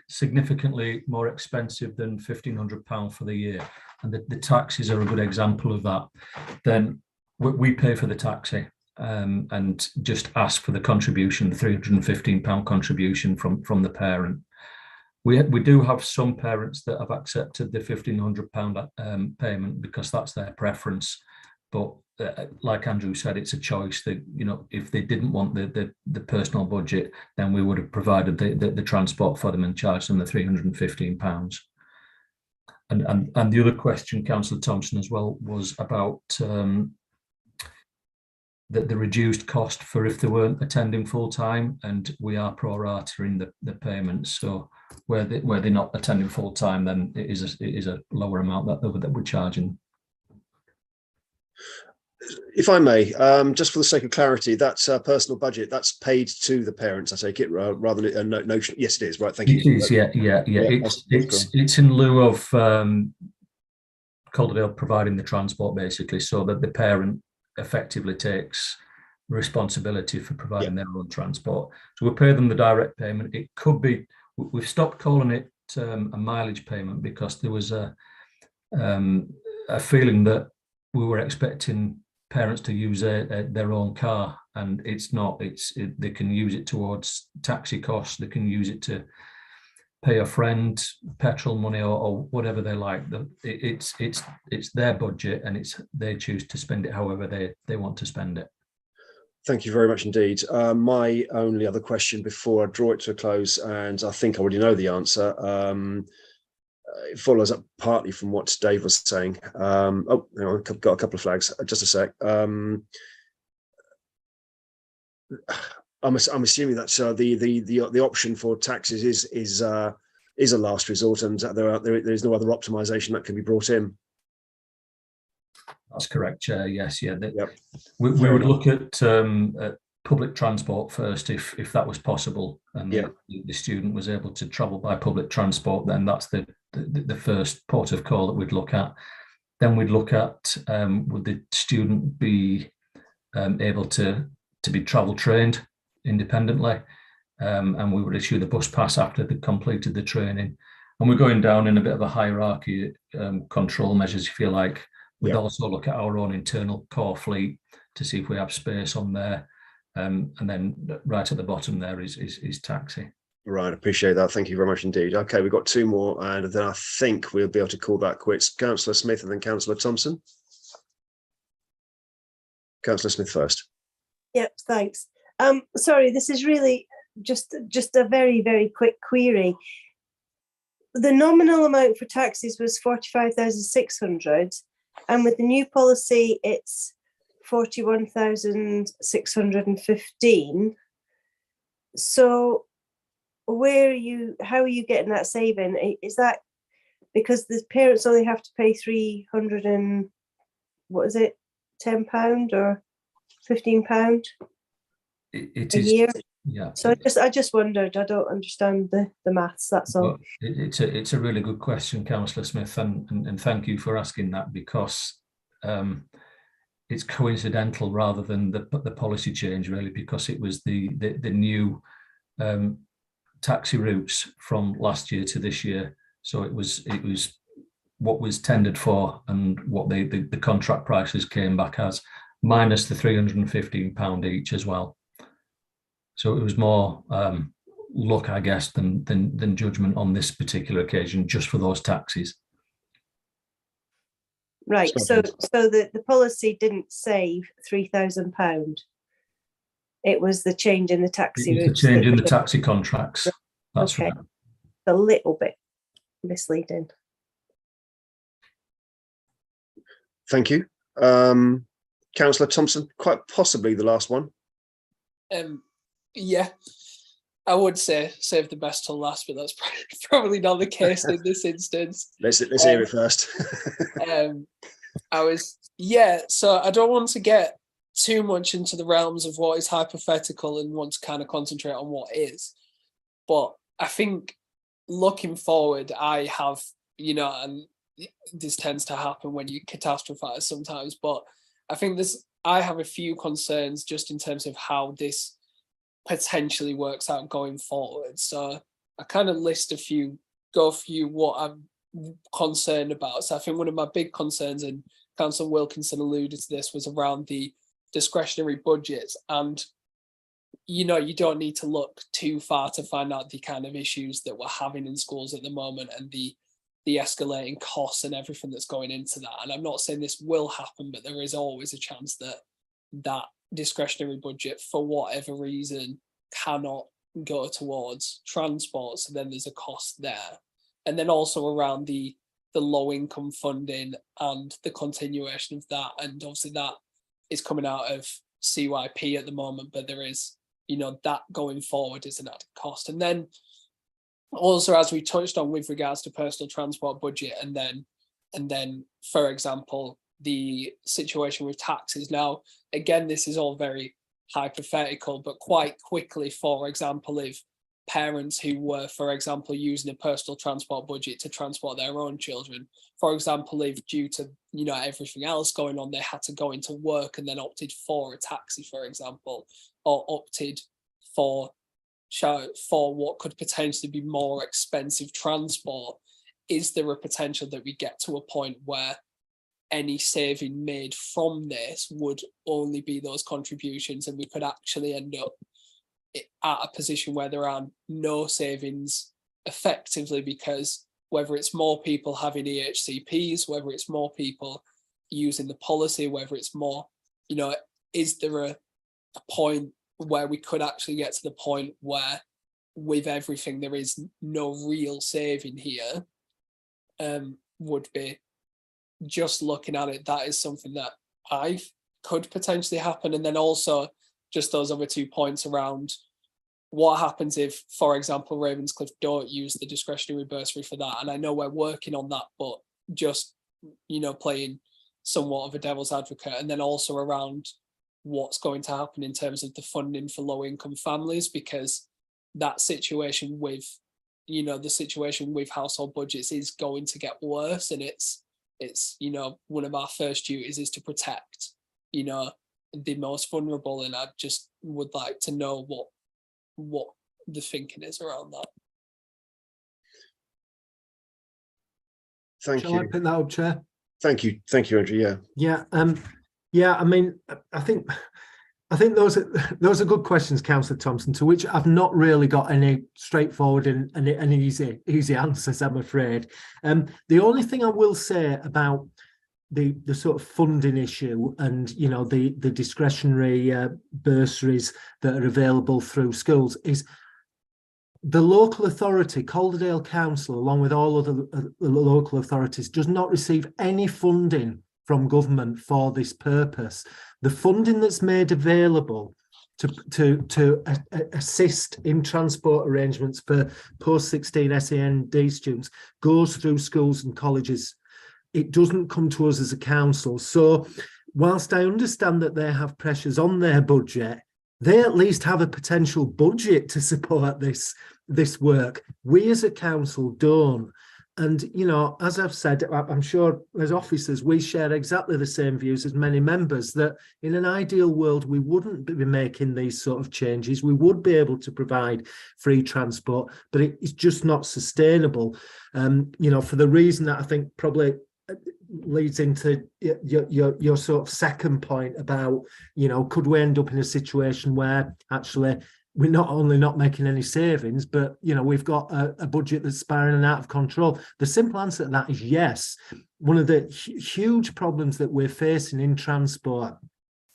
significantly more expensive than £1,500 for the year, and the taxis are a good example of that, then we pay for the taxi and just ask for the contribution, the £315 contribution from the parent. We do have some parents that have accepted the £1,500 payment because that's their preference, but like Andrew said, it's a choice that, if they didn't want the personal budget, then we would have provided the transport for them and charged them the £315. And the other question, Councillor Thompson, as well, was about the reduced cost for if they weren't attending full time, and we are pro-ratering the payments. So where they're not attending full time, then it is a lower amount that we're charging. If I may, just for the sake of clarity, that's personal budget, that's paid to the parents, I take it, rather than a notion. Yes, it is, right, thank you. It is, yeah. It's in lieu of Calderdale providing the transport, basically, so that the parent effectively takes responsibility for providing their own transport. So we pay them the direct payment. It could be, we've stopped calling it a mileage payment because there was a feeling that we were expecting parents to use their own car, and it's not. They can use it towards taxi costs. They can use it to pay a friend petrol money or whatever they like. It's their budget, and they choose to spend it however they want to spend it. Thank you very much indeed. My only other question before I draw it to a close, and I think I already know the answer. It follows up partly from what Dave was saying. I've got a couple of flags. Just a sec. I'm assuming that the option for taxes is a last resort, and there is no other optimization that can be brought in. That's correct, Chair. Yes, yeah. We would look at public transport first, if that was possible, and Yeah. the student was able to travel by public transport, then that's the first port of call that we'd look at. Then we'd look at would the student be able to be travel trained independently, and we would issue the bus pass after they completed the training. And we're going down in a bit of a hierarchy, control measures, if you like. We'd also look at our own internal core fleet to see if we have space on there. And then right at the bottom there is taxi. Right, appreciate that. Thank you very much indeed. Okay, we've got two more, and then I think we'll be able to call that quits. Councillor Smith and then Councillor Thompson. Councillor Smith first. Yep, thanks. Sorry, this is really just a very, very quick query. The nominal amount for taxis was 45,600, and with the new policy, it's 41,615. So how are you getting that saving? Is that because the parents only have to pay 300 and what is it, £10 or £15 it a is, year? yeah. So I just wondered. I don't understand the maths. That's all. Well, it's a really good question, Councillor Smith, and thank you for asking that, because it's coincidental rather than the policy change, really, because it was the new taxi routes from last year to this year. So it was what was tendered for and what the contract prices came back as, minus the £315 each as well. So it was more luck, I guess, than judgment on this particular occasion, just for those taxis. Right. So the policy didn't save £3,000. It was the change in the taxi routes. The change in the taxi contracts. That's okay. right. A little bit misleading. Thank you. Councillor Thompson, quite possibly the last one. Yeah, I would say save the best till last, but that's probably not the case in this instance. Let's hear it first. So I don't want to get too much into the realms of what is hypothetical and want to kind of concentrate on what is. But I think looking forward, I have, and this tends to happen when you catastrophize sometimes, but I think I have a few concerns just in terms of how this potentially works out going forward. So I kind of go through what I'm concerned about. So I think one of my big concerns, and Councillor Wilkinson alluded to this, was around the discretionary budgets. And you don't need to look too far to find out the kind of issues that we're having in schools at the moment and the escalating costs and everything that's going into that. And I'm not saying this will happen, but there is always a chance that discretionary budget, for whatever reason, cannot go towards transport. So then there's a cost there. And then also around the low income funding and the continuation of that. And obviously that is coming out of CYP at the moment, but there is, that going forward is an added cost. And then also, as we touched on with regards to personal transport budget, and then, for example, the situation with taxes. Now, again, this is all very hypothetical, but quite quickly, for example, if parents who were, for example, using a personal transport budget to transport their own children, for example, if due to, everything else going on, they had to go into work and then opted for a taxi, for example, or opted for what could potentially be more expensive transport, is there a potential that we get to a point where any saving made from this would only be those contributions, and we could actually end up at a position where there are no savings effectively, because whether it's more people having EHCPs, whether it's more people using the policy, whether it's more, is there a point where we could actually get to the point where with everything there is no real saving here? Would be just looking at it, that is something that could potentially happen. And then also just those other 2 points around what happens if, for example, Ravenscliffe don't use the discretionary bursary for that. And I know we're working on that, but just, playing somewhat of a devil's advocate. And then also around what's going to happen in terms of the funding for low income families, because that situation with, you know, the situation with household budgets is going to get worse, and it's you know, one of our first duties is to protect, you know, the most vulnerable, and I just would like to know what the thinking is around that. Thank Shall you. I pick that up, Chair? Thank you, Andrew. Yeah. Yeah. I mean, I think those are good questions, Councillor Thompson, to which I've not really got any straightforward and easy answers, I'm afraid. The only thing I will say about the sort of funding issue and, you know, the discretionary bursaries that are available through schools is the local authority, Calderdale Council, along with all other local authorities, does not receive any funding from government for this purpose. The funding that's made available to assist in transport arrangements for post-16 SEND students goes through schools and colleges. It doesn't come to us as a council. So whilst I understand that they have pressures on their budget, they at least have a potential budget to support this work. We as a council don't. And, you know, as I've said, I'm sure as officers, we share exactly the same views as many members, that in an ideal world, we wouldn't be making these sort of changes. We would be able to provide free transport, but it's just not sustainable. You know, for the reason that I think probably leads into your sort of second point about, you know, could we end up in a situation where actually we're not only not making any savings, but, you know, we've got a budget that's spiraling out of control? The simple answer to that is yes. One of the huge problems that we're facing in transport,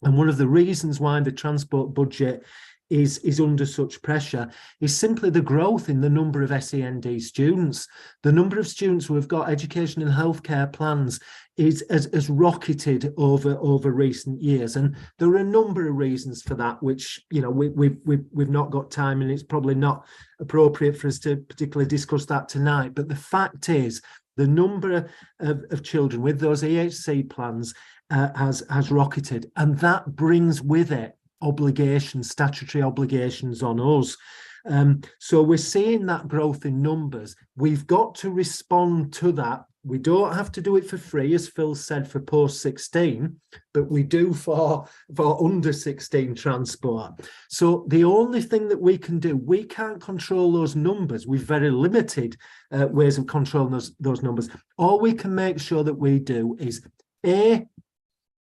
and one of the reasons why the transport budget is under such pressure, is simply the growth in the number of SEND students. The number of students who have got education and healthcare plans has rocketed over recent years, and there are a number of reasons for that, which, you know, we've not got time, and it's probably not appropriate for us to particularly discuss that tonight. But the fact is, the number of children with those EHC plans has rocketed, and that brings with it obligations, statutory obligations on us. So we're seeing that growth in numbers. We've got to respond to that. We don't have to do it for free, as Phil said, for post-16, but we do for under 16 transport. So the only thing that we can do, we can't control those numbers. We've very limited ways of controlling those numbers. All we can make sure that we do is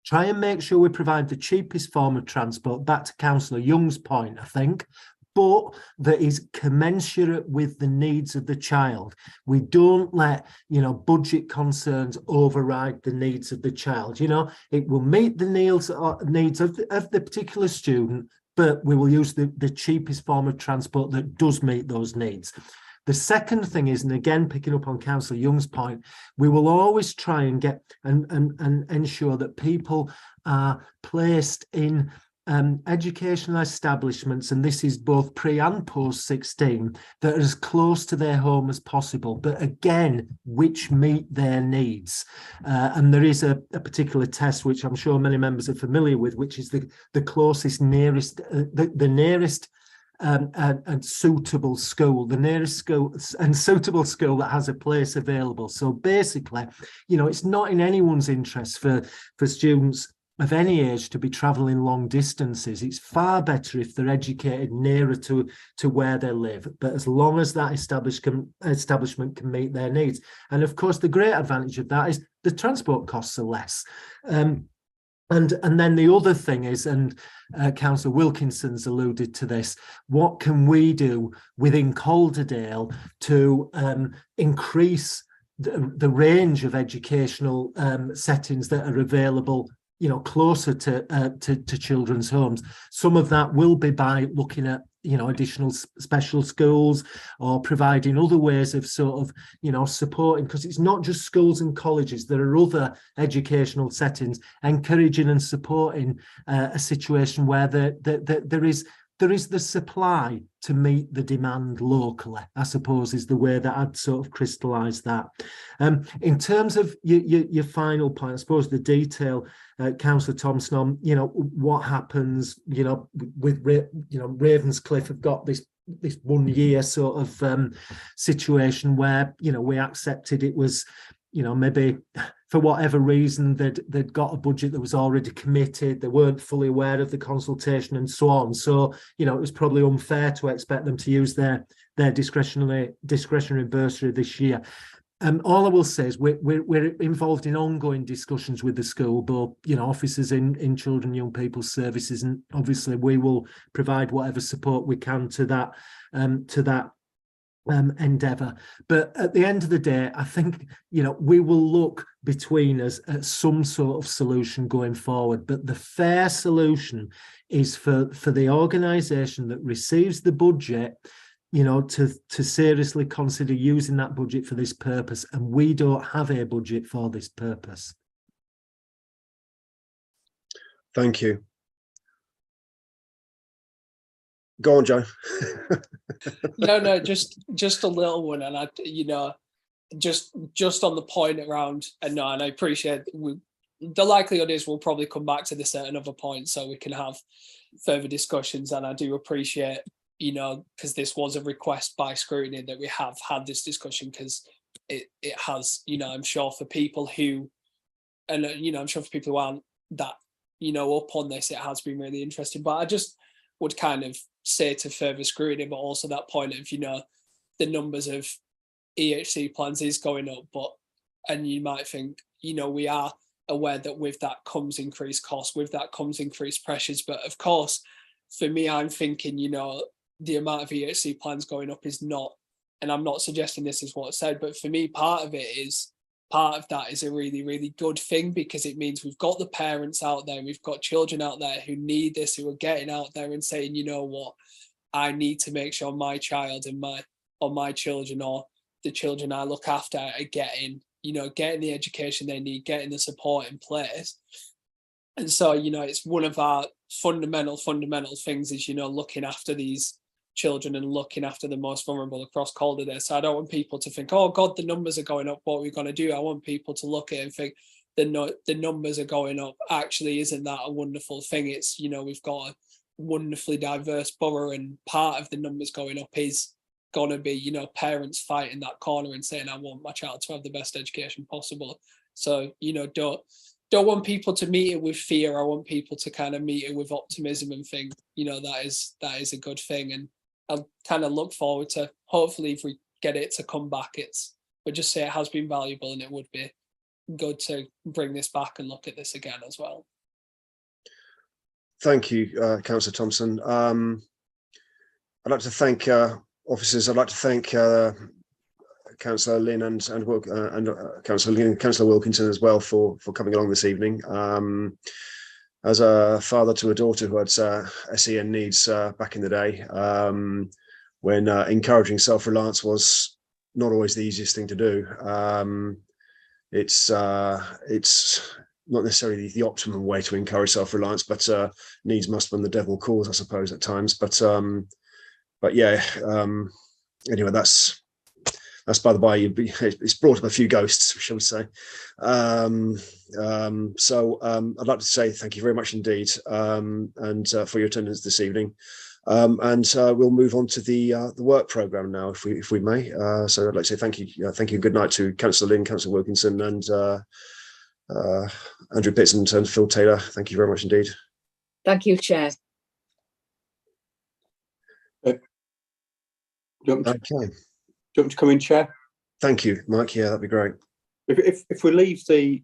try and make sure we provide the cheapest form of transport, back to Councillor Young's point, I think, but that is commensurate with the needs of the child. We don't let, you know, budget concerns override the needs of the child. You know, it will meet the needs of the particular student, but we will use the cheapest form of transport that does meet those needs. The second thing is, and again, picking up on Councillor Young's point, we will always try and get and ensure that people are placed in educational establishments, and this is both pre and post 16, that are as close to their home as possible, but again, which meet their needs. And there is a particular test, which I'm sure many members are familiar with, which is the closest, nearest, the nearest and suitable school, the nearest school and suitable school that has a place available. So basically, you know, it's not in anyone's interest for students of any age to be travelling long distances. It's far better if they're educated nearer to where they live, but as long as that establishment can meet their needs. And of course, the great advantage of that is the transport costs are less. And then the other thing is, and Councillor Wilkinson's alluded to this, what can we do within Calderdale to increase the range of educational settings that are available, you know, closer to children's homes? Some of that will be by looking at, you know, additional special schools, or providing other ways of sort of, you know, supporting, because it's not just schools and colleges, there are other educational settings, encouraging and supporting a situation where there is there is the supply to meet the demand locally, I suppose, is the way that I'd sort of crystallise that. In terms of your final point, I suppose the detail, Councillor Thompson, on, you know, what happens, you know, with, you know, Ravenscliffe have got this 1 year sort of situation where, you know, we accepted it was, you know, maybe for whatever reason they'd got a budget that was already committed, they weren't fully aware of the consultation and so on. So, you know, it was probably unfair to expect them to use their discretionary bursary this year. All I will say is we're involved in ongoing discussions with the school, both, you know, officers in children and young people's services, and obviously we will provide whatever support we can to that endeavour. But at the end of the day, I think, you know, we will look between us at some sort of solution going forward. But the fair solution is for the organisation that receives the budget, you know, to seriously consider using that budget for this purpose. And we don't have a budget for this purpose. Thank you. Go on, Joe. No, just a little one, and I, you know, just on the point around, and I appreciate the likelihood is we'll probably come back to this at another point so we can have further discussions, and I do appreciate, you know, because this was a request by Scrutiny that we have had this discussion, because it has, you know, I'm sure for people who, and you know, I'm sure for people who aren't that, you know, up on this, it has been really interesting. But I just would kind of say to further scrutiny, but also that point of, you know, the numbers of EHC plans is going up, and you might think, you know, we are aware that with that comes increased costs, with that comes increased pressures. But of course, for me, I'm thinking, you know, the amount of EHC plans going up is not, and I'm not suggesting this is what's said, but for me, part of that is a really, really good thing, because it means we've got the parents out there, we've got children out there who need this, who are getting out there and saying, you know what, I need to make sure my child and my children, or the children I look after, are getting the education they need, getting the support in place. And so, you know, it's one of our fundamental things is, you know, looking after these children and looking after the most vulnerable across Calderdale. So I don't want people to think, oh God, the numbers are going up, what are we going to do? I want people to look at it and think the numbers are going up. Actually, isn't that a wonderful thing? It's, you know, we've got a wonderfully diverse borough, and part of the numbers going up is going to be, you know, parents fighting that corner and saying, I want my child to have the best education possible. So, you know, don't want people to meet it with fear. I want people to kind of meet it with optimism and think, you know, that is a good thing. And I'll kind of look forward to, hopefully, if we get it to come back, but just say it has been valuable, and it would be good to bring this back and look at this again as well. Thank you, Councillor Thompson. I'd like to thank officers. I'd like to thank Councillor Lynn and Councillor Wilkinson as well for coming along this evening. As a father to a daughter who had SEN needs back in the day, when encouraging self-reliance was not always the easiest thing to do. It's not necessarily the optimum way to encourage self-reliance, but needs must when the devil calls, I suppose, at times. But yeah, anyway, that's by the by. It's brought up a few ghosts, shall we say. So I'd like to say thank you very much indeed, and for your attendance this evening. And we'll move on to the work programme now, if we may. So I'd like to say thank you, good night to Councillor Lynn, Councillor Wilkinson, and Andrew Pitts and Phil Taylor. Thank you very much indeed. Thank you, Chair. Do you want me to come in, Chair? Thank you, Mike. Yeah, that'd be great. If we leave the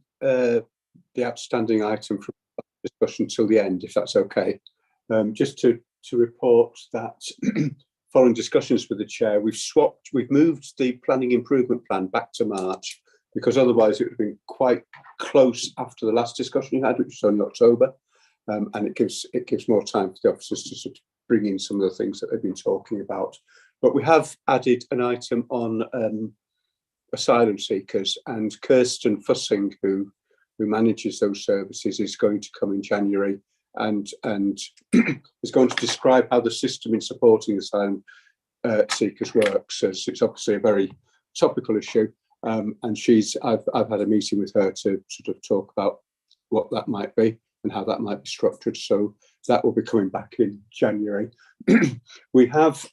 outstanding item from discussion till the end, if that's okay, just to report that following discussions with the Chair, we've moved the planning improvement plan back to March, because otherwise it would have been quite close after the last discussion you had, which was only October, and it gives more time for the officers to sort of bring in some of the things that they've been talking about. But we have added an item on asylum seekers, and Kirsten Fussing, who manages those services, is going to come in January and is going to describe how the system in supporting asylum seekers works. As it's obviously a very topical issue, and I've had a meeting with her to sort of talk about what that might be and how that might be structured. So that will be coming back in January. We have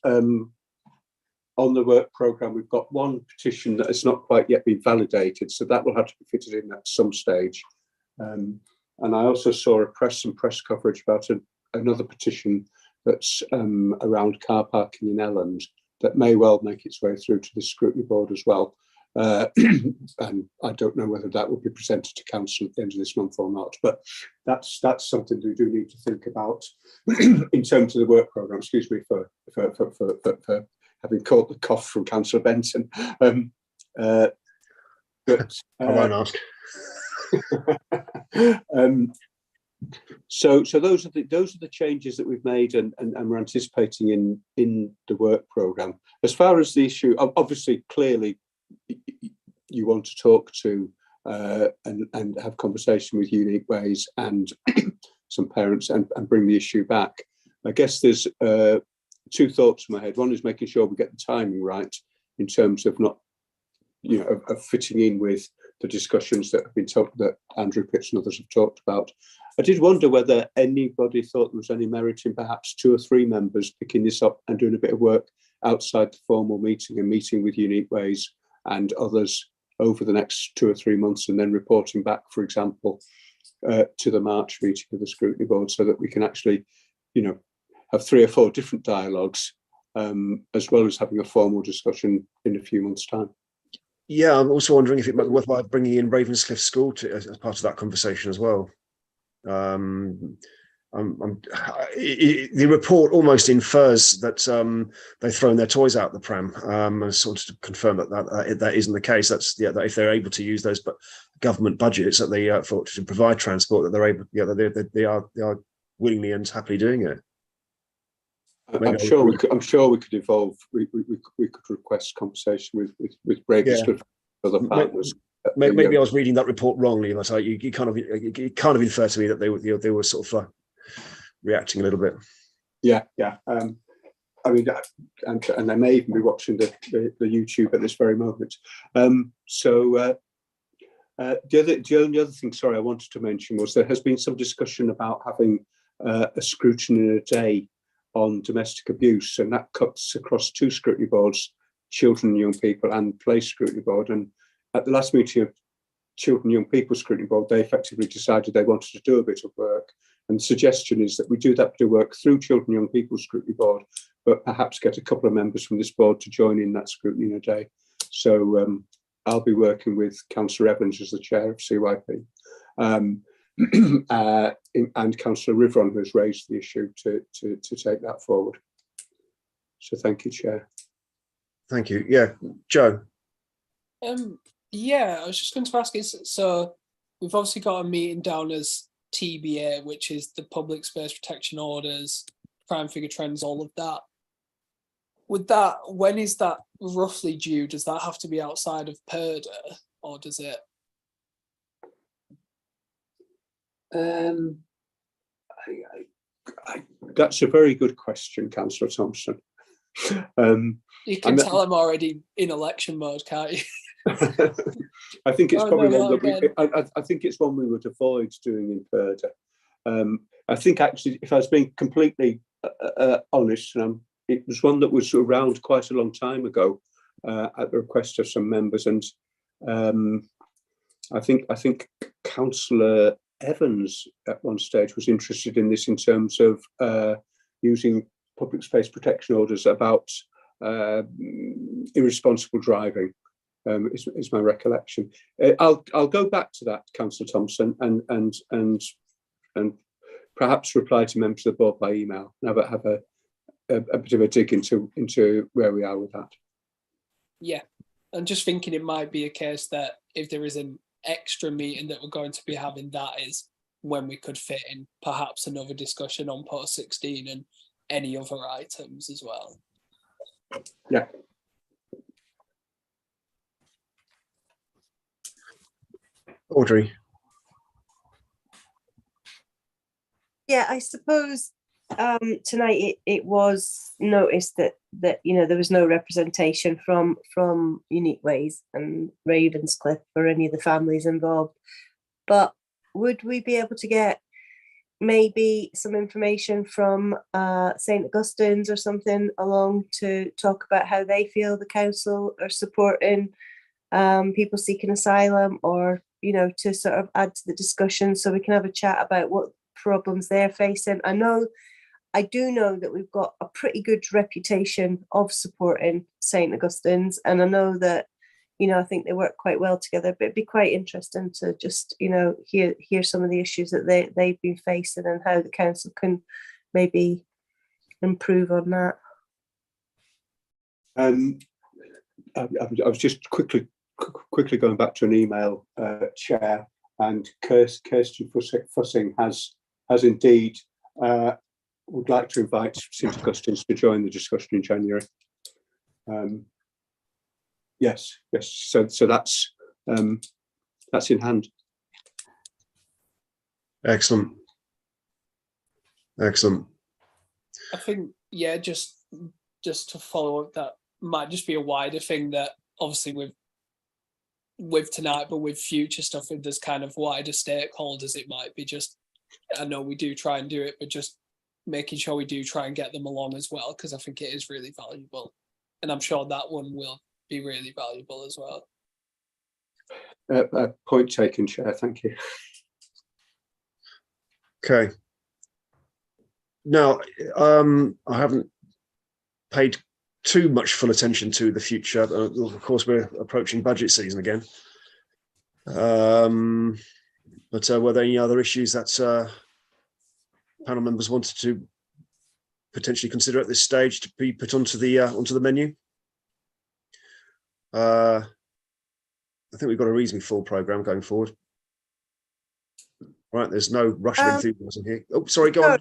on the work programme, we've got one petition that has not quite yet been validated, so that will have to be fitted in at some stage. And I also saw some press coverage about another petition that's around car parking in Elland that may well make its way through to the scrutiny board as well. And I don't know whether that will be presented to council at the end of this month or not, but that's something we do need to think about in terms of the work programme. Excuse me for having caught the cough from Councillor Benson. I won't ask. So those are the changes that we've made and we're anticipating in the work programme. As far as the issue, obviously, clearly, you want to talk to and have conversation with Unique Ways and some parents and bring the issue back. I guess there's two thoughts in my head. One is making sure we get the timing right in terms of not, of fitting in with the discussions that have been talked, that Andrew Pitts and others have talked about. I did wonder whether anybody thought there was any merit in perhaps 2 or 3 members picking this up and doing a bit of work outside the formal meeting and meeting with Unique Ways and others over the next 2 or 3 months, and then reporting back, for example, to the March meeting of the Scrutiny Board, so that we can actually, have 3 or 4 different dialogues, as well as having a formal discussion in a few months' time. Yeah, I'm also wondering if it might be worthwhile bringing in Ravenscliffe School as part of that conversation as well. The report almost infers that they've thrown their toys out the pram. I sort of confirm that isn't the case. That if they're able to use those government budgets that they thought to provide transport, that they're able, they are willingly and happily doing it. I'm sure we could evolve. We could request conversation with Ravenscliffe and other partners. Maybe I was reading that report wrongly. You kind of infer to me that they were sort of reacting a little bit. Yeah. I mean, and they may even be watching the YouTube at this very moment. The only other thing, sorry, I wanted to mention was there has been some discussion about having a scrutiny in a day on domestic abuse, and that cuts across 2 scrutiny boards, Children and Young People and Place Scrutiny Board. And at the last meeting of Children and Young People Scrutiny Board, they effectively decided they wanted to do a bit of work. And the suggestion is that we do that bit of work through Children and Young People Scrutiny Board, but perhaps get a couple of members from this board to join in that scrutiny in a day. So I'll be working with Councillor Evans as the chair of CYP. And Councillor Riveron, who has raised the issue, to take that forward. So thank you, Chair. Thank you. Yeah, Joe. Yeah, I was just going to ask so we've obviously got a meeting down as TBA, which is the Public Space Protection Orders, crime figure trends, all of that. With that, when is that roughly due? Does that have to be outside of PERDA, or does it? That's a very good question, Councillor Thompson. You can tell I'm already in election mode, can't you? I think it's probably one that I think it's one we would avoid doing in PERDA. I think actually, if I was being completely honest, it was one that was around quite a long time ago at the request of some members, and I think Councillor Evans at one stage was interested in this in terms of using public space protection orders about irresponsible driving. Is my recollection. I'll go back to that, Councillor Thompson, and perhaps reply to members of the board by email and have a bit of a dig into where we are with that. Yeah, I'm just thinking it might be a case that if there is an extra meeting that we're going to be having, that is when we could fit in perhaps another discussion on post 16 and any other items as well. Yeah. Audrey. Yeah, I suppose tonight it was noticed that there was no representation from Unique Ways and Ravenscliffe or any of the families involved. But would we be able to get maybe some information from St Augustine's or something along to talk about how they feel the council are supporting people seeking asylum, or to sort of add to the discussion so we can have a chat about what problems they're facing. I do know that we've got a pretty good reputation of supporting St Augustine's, and I know that I think they work quite well together, but it'd be quite interesting to just hear some of the issues that they've been facing and how the council can maybe improve on that. I was just quickly going back to an email, Chair, and Kirsten Fussing has indeed would like to invite St Augustine's to join the discussion in January. Yes. So that's in hand. Excellent. I think, yeah, just to follow up, that might just be a wider thing that obviously with tonight, but with future stuff, if there's kind of wider stakeholders, it might be just, I know we do try and do it, but just making sure we do try and get them along as well, because I think it is really valuable. And I'm sure that one will be really valuable as well. Point taken, Chair. Thank you. Okay. Now, I haven't paid too much full attention to the future. Of course, we're approaching budget season again. But were there any other issues that panel members wanted to potentially consider at this stage to be put onto the menu? I think we've got a reasonably full programme going forward. Right, there's no rush of enthusiasm here. Oh, sorry, go on.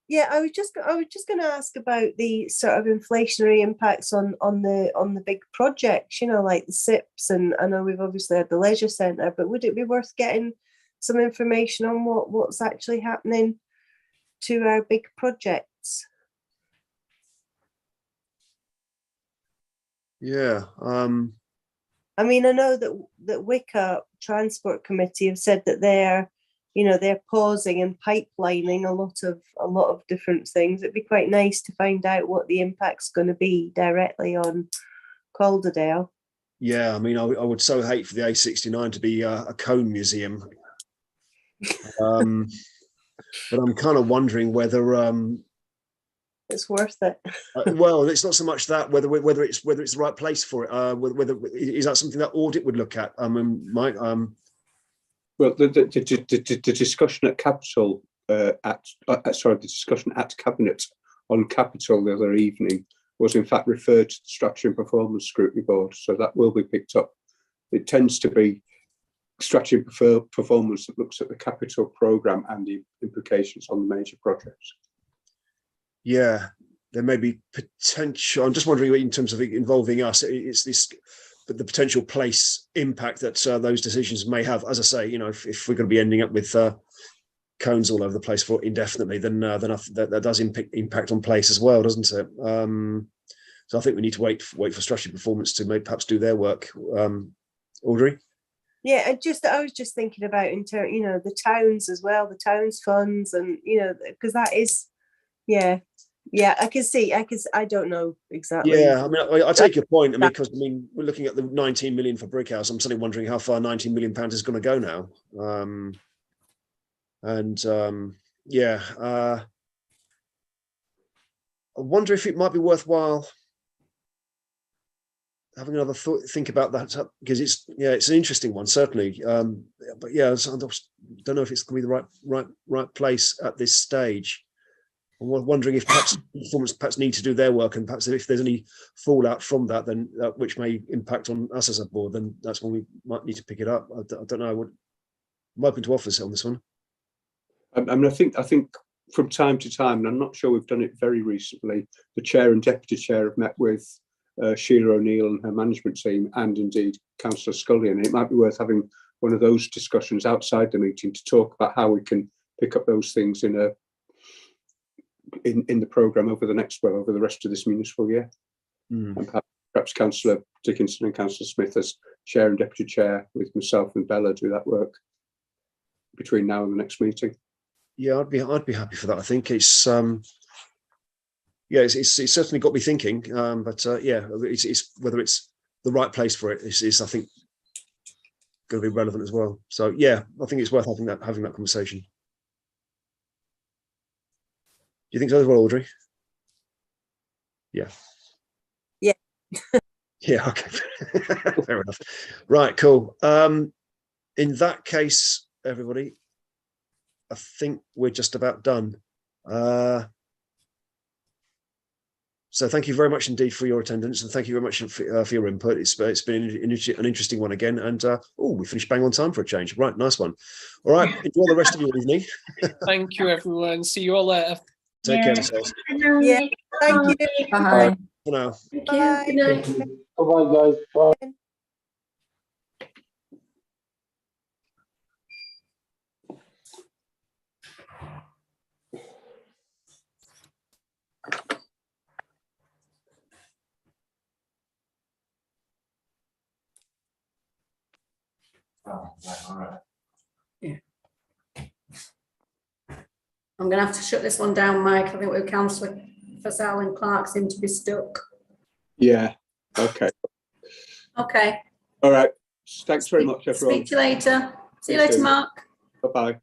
Yeah, I was just going to ask about the sort of inflationary impacts on the big projects, like the SIPs, and I know we've obviously had the leisure centre, but would it be worth getting some information on what's actually happening to our big projects? Yeah. I mean, I know that Wicker Transport Committee have said that they're pausing and pipelining a lot of different things. It'd be quite nice to find out what the impact's going to be directly on Calderdale. Yeah, I mean, I would so hate for the A69 to be a cone museum. But I'm kind of wondering whether it's worth it. Well, it's not so much that whether it's the right place for it. Whether is that something that audit would look at? Well, the discussion at Capital the discussion at Cabinet on Capital the other evening was in fact referred to the Strategy and Performance Scrutiny Board, so that will be picked up. It tends to be Strategy and Performance that looks at the capital programme and the implications on the major projects. Yeah, there may be potential. I'm just wondering, in terms of involving us, it's this, but the potential place impact that those decisions may have. As I say, if we're going to be ending up with cones all over the place for indefinitely, then that does impact on place as well, doesn't it? So I think we need to wait for Strategy Performance to maybe perhaps do their work. Audrey? Yeah, I was just thinking about the towns as well, the towns funds, and because that is, yeah, I can see. I don't know exactly. Yeah, I mean, I take your point. I mean, because we're looking at the 19 million for Brickhouse. I'm suddenly wondering how far 19 million pounds is going to go now. Yeah, I wonder if it might be worthwhile having another think about that, because it's an interesting one, certainly. But yeah, I don't know if it's going to be the right place at this stage. I'm wondering if perhaps performance need to do their work, and perhaps if there's any fallout from that, then which may impact on us as a board, then that's when we might need to pick it up. I don't know. I'm open to offers on this one. I mean, I think from time to time, and I'm not sure we've done it very recently, the chair and deputy chair have met with Sheila O'Neill and her management team, and indeed Councillor Scully, and it might be worth having one of those discussions outside the meeting to talk about how we can pick up those things in a in the programme over the rest of this municipal year. And perhaps Councillor Dickinson and Councillor Smith as chair and deputy chair, with myself and Bella do that work between now and the next meeting. Yeah, I'd be happy for that. I think it's yeah, it's certainly got me thinking. But yeah, it's whether it's the right place for it is I think going to be relevant as well. So yeah, I think it's worth having that conversation. Do you think so as well, Audrey? Yeah. Yeah. Yeah, okay. Fair enough. Right, cool. In that case, everybody, I think we're just about done. So thank you very much indeed for your attendance, and thank you very much for your input. It's been an interesting one again, and we finished bang on time for a change. Right, nice one. All right, enjoy the rest of your evening. Thank you, everyone. See you all later. Take care of yourselves. Yeah, thank you. Bye. For now. Thank you. Good night. Bye, guys. Bye. Oh, all right. Yeah. I'm going to have to shut this one down, Mike. I think with Councillor Fasal and Clark seem to be stuck. Yeah. Okay. Okay. All right. Thanks very much, everyone. Speak to you later. See you later, Mark. Bye-bye.